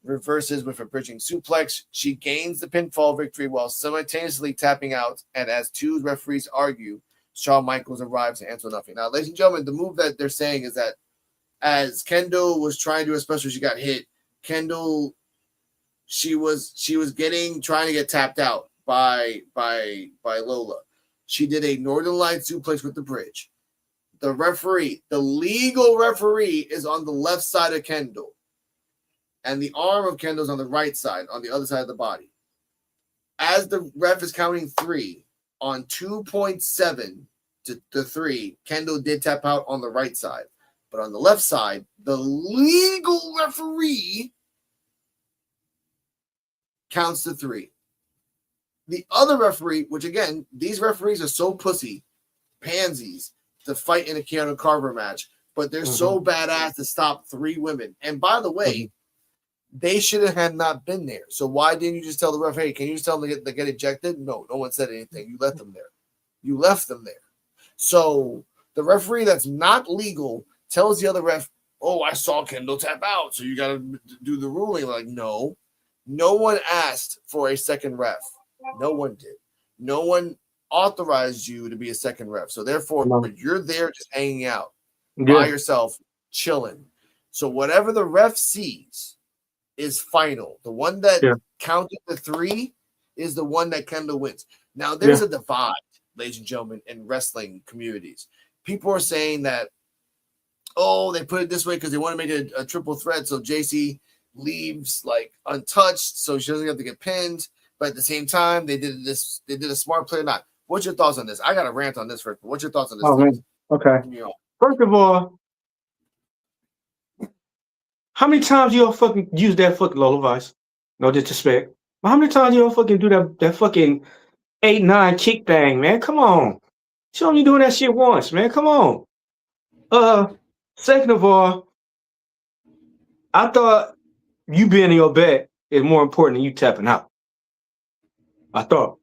reverses with a bridging suplex. She gains the pinfall victory while simultaneously tapping out. And as two referees argue, Shawn Michaels arrives to answer nothing. Now, ladies and gentlemen, the move that they're saying is that as Kendall was trying to do a special, she got hit. Kendall, she was trying to get tapped out by Lola. She did a Northern Light suplex with the bridge. The referee, the legal referee, is on the left side of Kendall, and the arm of Kendall's on the right side, on the other side of the body. As the ref is counting 3 on 2.7 to 3, Kendall did tap out on the right side. But on the left side, the legal referee counts to 3. The other referee, which again, these referees are so pussy, pansies, to fight in a Keanu Carver match, but they're so badass to stop 3 women. And by the way, they should have not been there. So why didn't you just tell the ref, hey, can you just tell them to get ejected? No one said anything. You let them there. You left them there. So the referee that's not legal tells the other ref, oh, I saw Kendall tap out, so you got to do the ruling. Like, no one asked for a second ref. No one did. No one authorized you to be a second ref. So therefore, you're there just hanging out by yourself, chilling. So whatever the ref sees is final. The one that counted the 3 is the one that Kendall wins. Now, there's a divide, ladies and gentlemen, in wrestling communities. People are saying that, oh, they put it this way because they want to make a triple threat so JC leaves like untouched so she doesn't have to get pinned. But at the same time, they did a smart play or not. What's your thoughts on this? I got a rant on this first, but what's your thoughts on this? Oh, man. Okay. First of all, how many times you all fucking use that fucking Lola Vice? No disrespect. But how many times you all fucking do that fucking 8-9 kick thing, man? Come on. She only doing that shit once, man. Come on. Second of all, I thought you being in your bed is more important than you tapping out. I thought.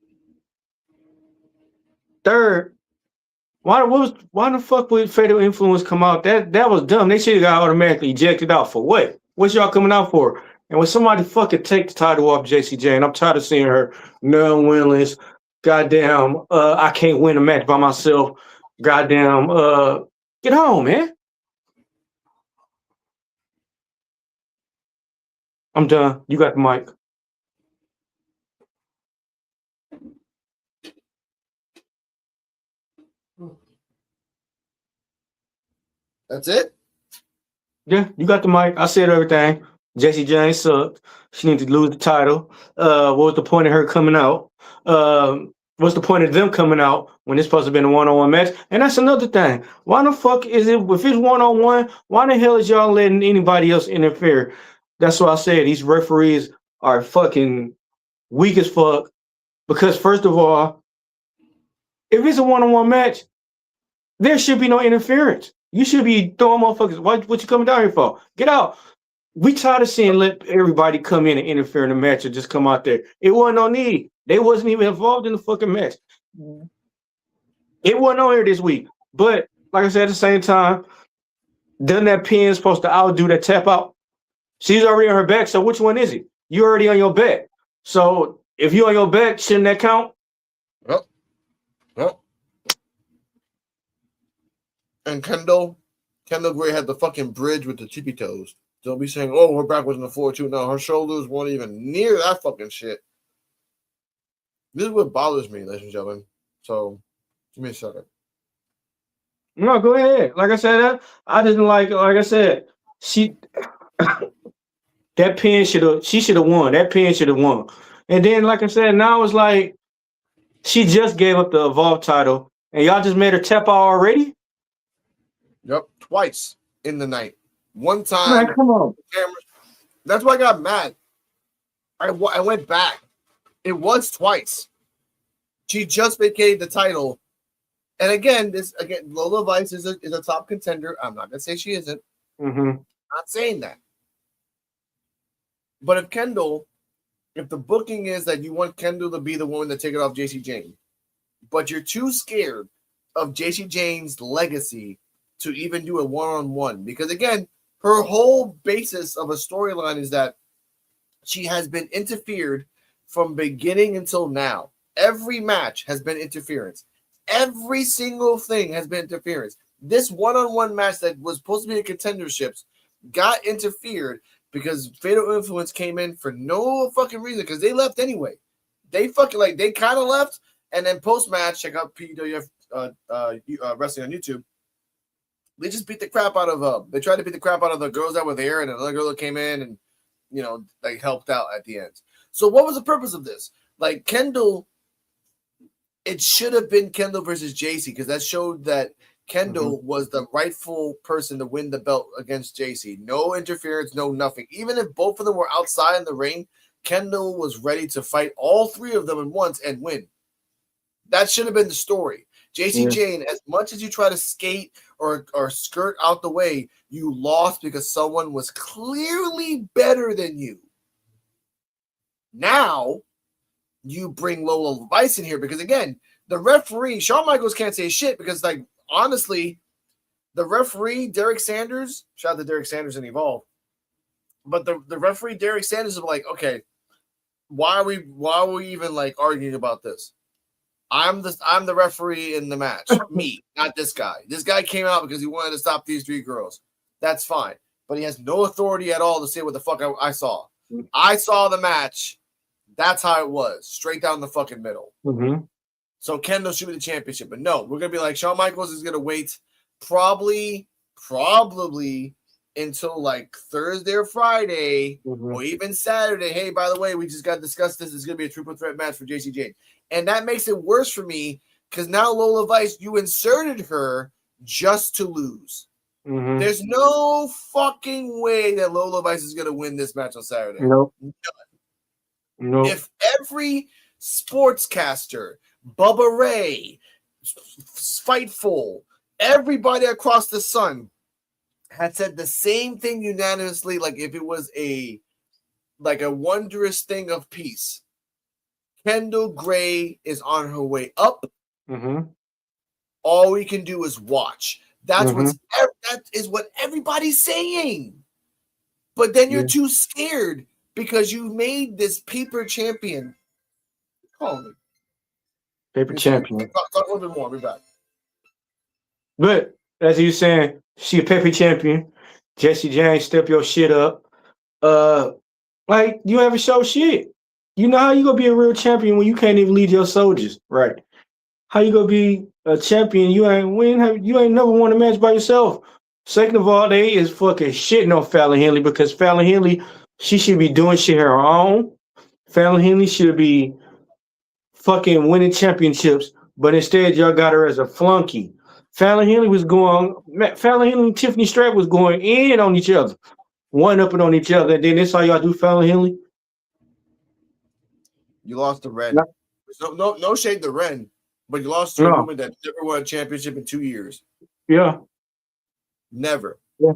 Third, why the fuck would Fatal Influence come out? That was dumb. They should have got automatically ejected out for what? What's y'all coming out for? And when somebody fucking take the title off Jessie J, and I'm tired of seeing her non-winless, goddamn, I can't win a match by myself. Goddamn, get home, man. I'm done. You got the mic. That's it? Yeah, you got the mic. I said everything. Jessie J sucked. She needs to lose the title. What was the point of her coming out? What's the point of them coming out when it's supposed to be a one-on-one match? And that's another thing. Why the fuck is it, if it's one-on-one, why the hell is y'all letting anybody else interfere? That's why I said these referees are fucking weak as fuck. Because first of all, if it's a one-on-one match, there should be no interference. You should be throwing motherfuckers. What you coming down here for? Get out. We tired of seeing let everybody come in and interfere in the match or just come out there. It wasn't no need. They wasn't even involved in the fucking match. It wasn't on here this week. But like I said, at the same time, doesn't that pin supposed to outdo that tap out? She's already on her back, so which one is it? You already on your back. So if you're on your back, shouldn't that count? Well. And Kendall Gray had the fucking bridge with the tippy toes. Don't be saying, oh, her back was on the floor too. No, her shoulders weren't even near that fucking shit. This is what bothers me, ladies and gentlemen. So, give me a second. No, go ahead. Like I said, I didn't like I said, that pin she should have won. That pin should have won. And then, like I said, now it's like she just gave up the Evolve title, and y'all just made her tap out already? Yep, twice in the night. One time. Man, come on. That's why I got mad. I went back. It was twice. She just vacated the title. And again, Lola Vice is a top contender. I'm not going to say she isn't. Mm-hmm. Not saying that. But if the booking is that you want Kendall to be the woman to take it off Jessie Jane, but you're too scared of Jessie Jane's legacy to even do a one-on-one, because again, her whole basis of a storyline is that she has been interfered from beginning until now. Every match has been interference. Every single thing has been interference. This one-on-one match that was supposed to be a contenderships got interfered because Fatal Influence came in for no fucking reason, because they left anyway. They kind of left, and then post-match, check out PWF Wrestling on YouTube. They just beat the crap out of they tried to beat the crap out of the girls that were there, and another girl that came in and helped out at the end. So what was the purpose of this? Like Kendall, it should have been Kendall versus Jessie, because that showed that Kendall was the rightful person to win the belt against Jessie. No interference, no nothing. Even if both of them were outside in the ring, Kendall was ready to fight all three of them at once and win. That should have been the story. Jessie Jane, as much as you try to skate or skirt out the way, you lost because someone was clearly better than you. Now, you bring Lola Vice in here because, again, the referee, Shawn Michaels can't say shit because, honestly, the referee, Derek Sanders, shout out to Derek Sanders and Evolve, but the referee, Derek Sanders, is like, okay, why are we even, arguing about this? I'm the referee in the match. Me, not this guy. This guy came out because he wanted to stop these three girls. That's fine. But he has no authority at all to say what the fuck I saw. I saw the match. That's how it was. Straight down the fucking middle. Mm-hmm. So Kendall should be the championship. But no, we're going to be like, Shawn Michaels is going to wait probably until Thursday or Friday or even Saturday. Hey, by the way, we just got to discuss this. It's going to be a triple threat match for Jessie Jane. And that makes it worse for me because now Lola Vice, you inserted her just to lose. Mm-hmm. There's no fucking way that Lola Vice is going to win this match on Saturday. Nope. Nope. If every sportscaster, Bubba Ray, Fightful, everybody across the sun had said the same thing unanimously, like if it was a wondrous thing of peace, Kendall Gray is on her way up. Mm-hmm. All we can do is watch. That is what everybody's saying. But then you're too scared because you made this paper champion. Call me. Paper champion. Talk a little bit more. I'll be back. But as you saying, she a paper champion. Jesse James, step your shit up. Like you haven't show shit. You know how you gonna be a real champion when you can't even lead your soldiers, right? How you gonna be a champion? You ain't never won a match by yourself. Second of all, they is fucking shitting on Fallon Henley because Fallon Henley, she should be doing shit her own. Fallon Henley should be fucking winning championships, but instead y'all got her as a flunky. Fallon Henley and Tiffany Stratton was going in on each other, one upping on each other, and then this how y'all do Fallon Henley. You lost to Ren. No shade to Ren, but you lost to a woman that never won a championship in 2 years. Yeah. Never. Yeah.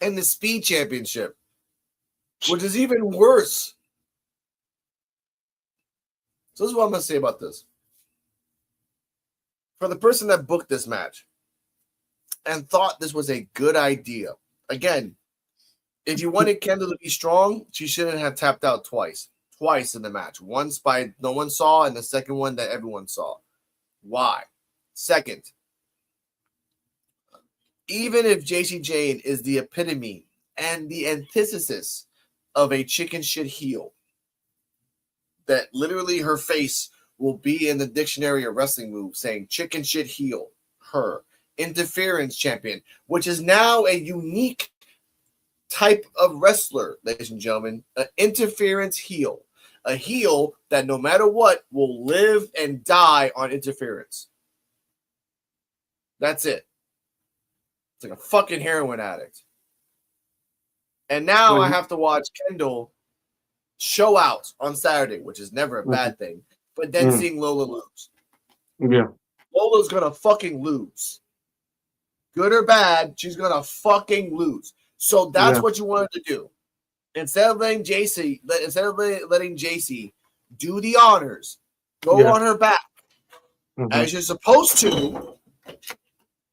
And the speed championship, which is even worse. So this is what I'm going to say about this. For the person that booked this match and thought this was a good idea, again, if you wanted Kendall to be strong, she shouldn't have tapped out twice in the match. Once by no one saw, and the second one that everyone saw. Why? Second, even if JC Jane is the epitome and the antithesis of a chicken shit heel, that literally her face will be in the dictionary of wrestling moves saying chicken shit heel, her interference champion, which is now a unique type of wrestler, ladies and gentlemen, an interference heel, a heel that no matter what will live and die on interference. That's it. It's like a fucking heroin addict. And now I have to watch Kendall show out on Saturday, which is never a bad thing, but then seeing Lola lose. Yeah. Lola's going to fucking lose. Good or bad, she's going to fucking lose. So that's what you wanted to do. Instead of letting JC do the honors, go on her back, as you're supposed to,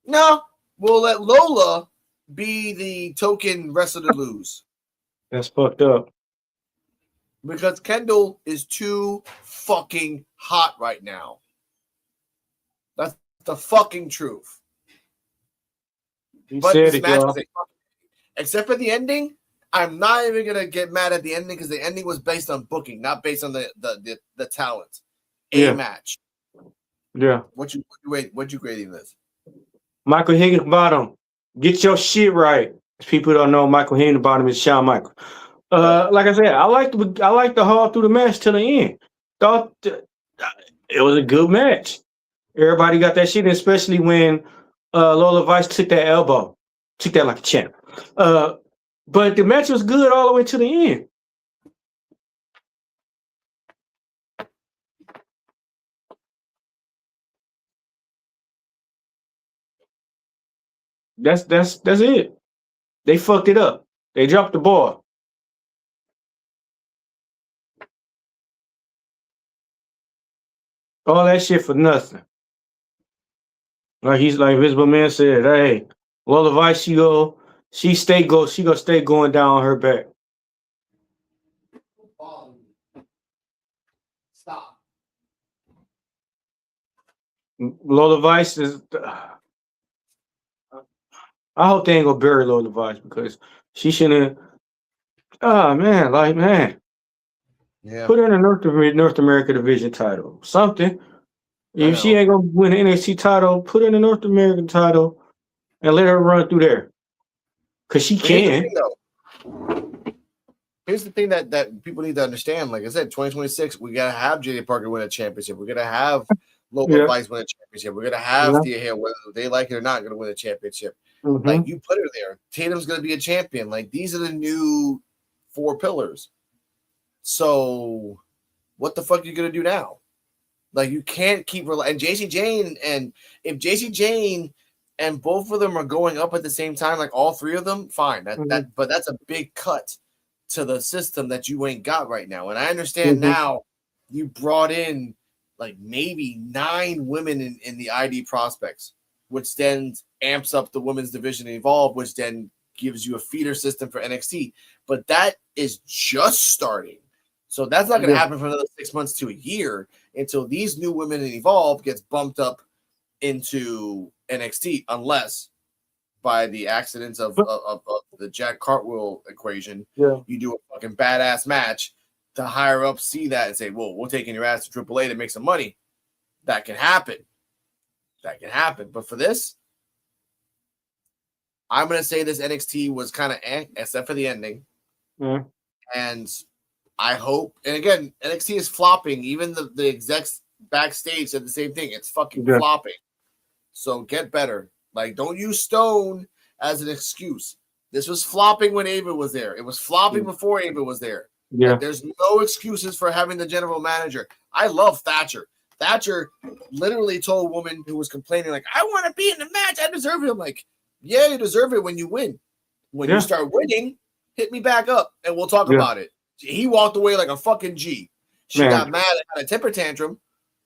no, we'll let Lola be the token wrestler to lose. That's fucked up. Because Kendall is too fucking hot right now. That's the fucking truth. But this match was except for the ending, I'm not even gonna get mad at the ending because the ending was based on booking, not based on the talent. Match. Yeah. What you grading this? Michael Higginbottom, get your shit right. People don't know Michael Higginbottom is Shawn Michaels. Like I said, I like the haul through the match to the end. Thought it was a good match. Everybody got that shit, especially when Lola Vice took that elbow, took that like a champ. But the match was good all the way to the end. That's it. They fucked it up. They dropped the ball. All that shit for nothing. Like Visible Man said, hey, Lola Vice, she gonna stay going down her back. Stop. Lola Vice is. I hope they ain't gonna bury Lola Vice because she shouldn't. Oh man, yeah. Put her in a North America division title, something. If she ain't gonna win an NXT title, put her in the North American title and let her run through there. Cause she can. Here's the thing that people need to understand. Like I said, 2026, we gotta have JD Parker win a championship. We're gonna have Lola Vice win a championship. We're gonna have Thea Hale, whether they like it or not, gonna win a championship. Like you put her there. Tatum's gonna be a champion. Like these are the new 4 pillars. So what the fuck are you gonna do now? Like you can't keep and JC Jane, and if JC Jane and both of them are going up at the same time, like all 3 of them, fine. But that's a big cut to the system that you ain't got right now. And I understand now you brought in like maybe 9 women in the ID prospects, which then amps up the women's division Evolve, which then gives you a feeder system for NXT. But that is just starting. So that's not going to happen for another 6 months to a year until these new women in Evolve gets bumped up into NXT, unless by the accidents of the Jack Cartwheel equation, you do a fucking badass match. The higher ups see that and say, "Well, we're taking your ass to AAA to make some money." That can happen. But for this, I'm going to say this NXT was kind of except for the ending. And I hope, and again, NXT is flopping. Even the execs backstage said the same thing. It's fucking flopping. So get better. Like, don't use Stone as an excuse. This was flopping when Ava was there. It was flopping before Ava was there. Like, there's no excuses for having the general manager. I love Thatcher. Thatcher literally told a woman who was complaining, like, I want to be in the match. I deserve it. I'm like, yeah, you deserve it when you win. When you start winning, hit me back up and we'll talk about it. He walked away like a fucking G. She got mad and had a temper tantrum.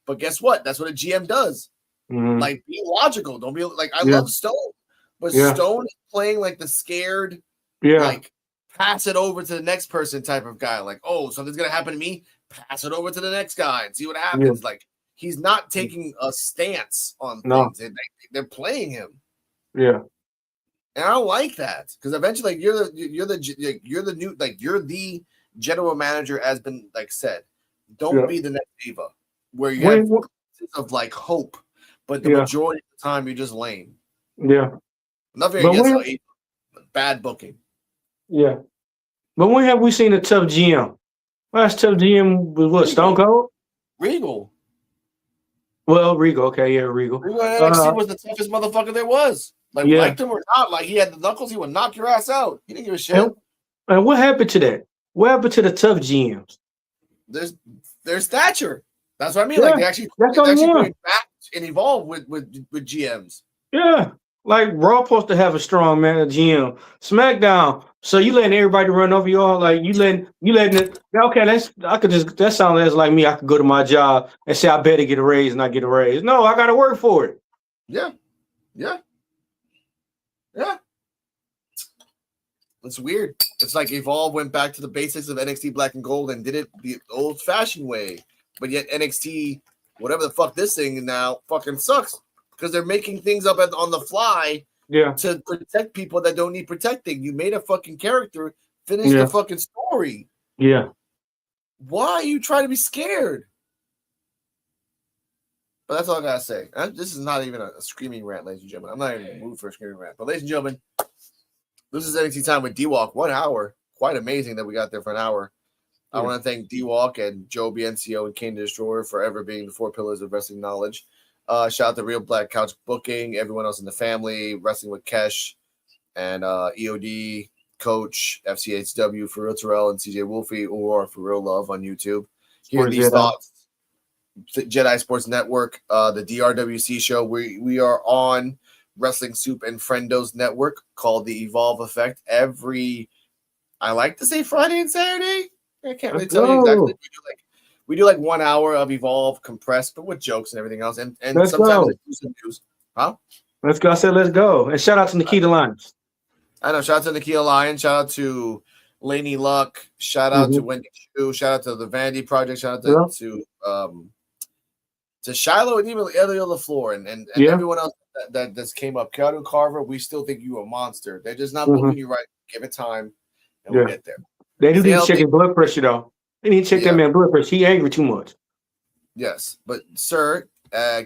But guess what? That's what a GM does. Like, be logical. Don't be like, I love Stone. But Stone is playing like the scared, like, pass it over to the next person type of guy. Like, oh, something's going to happen to me. Pass it over to the next guy and see what happens. Like, he's not taking a stance on things. They're playing him. And I don't like that, because eventually, like, you're the general manager, has been like said. Don't be the next diva where you have of like hope, but the majority of the time you're just lame. Nothing against bad booking. But when have we seen a tough GM? Last tough GM was what? Stone Cold? Regal. Well, Rico. Okay, Rico. Regal NXT was the toughest motherfucker there was. Like, liked him or not, like, he had the knuckles, he would knock your ass out. He didn't give a shit. And what happened to that? What happened to the tough GMs? There's Thatcher. That's what I mean. Like, they actually going back and evolve with GMs. Like, Raw supposed to have a strong man GM. SmackDown. So you letting everybody run over y'all? Like, you letting it? Okay, that sounds like me. I could go to my job and say I better get a raise and not get a raise. No, I got to work for it. It's weird. It's like Evolve went back to the basics of NXT Black and Gold and did it the old-fashioned way. But yet NXT, whatever the fuck this thing is now, fucking sucks, because they're making things up on the fly to protect people that don't need protecting. You made a fucking character, finish the fucking story. Why are you trying to be scared? But that's all I gotta say. This is not even a screaming rant, ladies and gentlemen. I'm not even in the mood for a screaming rant. But ladies and gentlemen, this is NXT Time with D-Walk. 1 hour. Quite amazing that we got there for an hour. I want to thank D-Walk and Joe BNCO and Kane the Destroyer for ever being the 4 pillars of wrestling knowledge. Shout out to Real Black Couch Booking, everyone else in the family, Wrestling with Kesh, and EOD, Coach, FCHW, For Real Terrell, and CJ Wolfie, or For Real Love on YouTube. Hear these thoughts. Jedi Sports Network, the DRWC show. We are on Wrestling Soup and Friendos Network, called the Evolve Effect, I like to say Friday and Saturday. I can't really tell you exactly. We do like 1 hour of Evolve compressed, but with jokes and everything else, and sometimes exclusive news. Let's go. I said let's go. And shout out to Nikita Lyons. I know. Shout out to Nikita Lyons. Shout out to Lainey Luck. Shout out to Wendy Chu. Shout out to the Vandy Project. Shout out to Shiloh and even Elio LaFleur and everyone else that came up. Keanu Carver, we still think you a monster. They're just not booking you right. Give it time, and we'll get there. They do need to check his blood pressure, though. They need to check that man's blood pressure. He angry too much. Yes, but sir,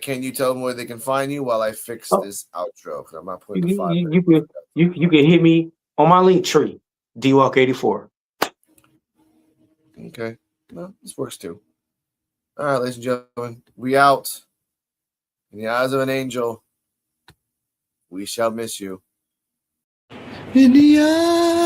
can you tell them where they can find you while I fix this outro? Because I'm not putting the 5 minutes. You can hit me on my link tree, DWalk84. Okay, no, this works too. All right, ladies and gentlemen, we out. In the eyes of an angel, we shall miss you. In the eyes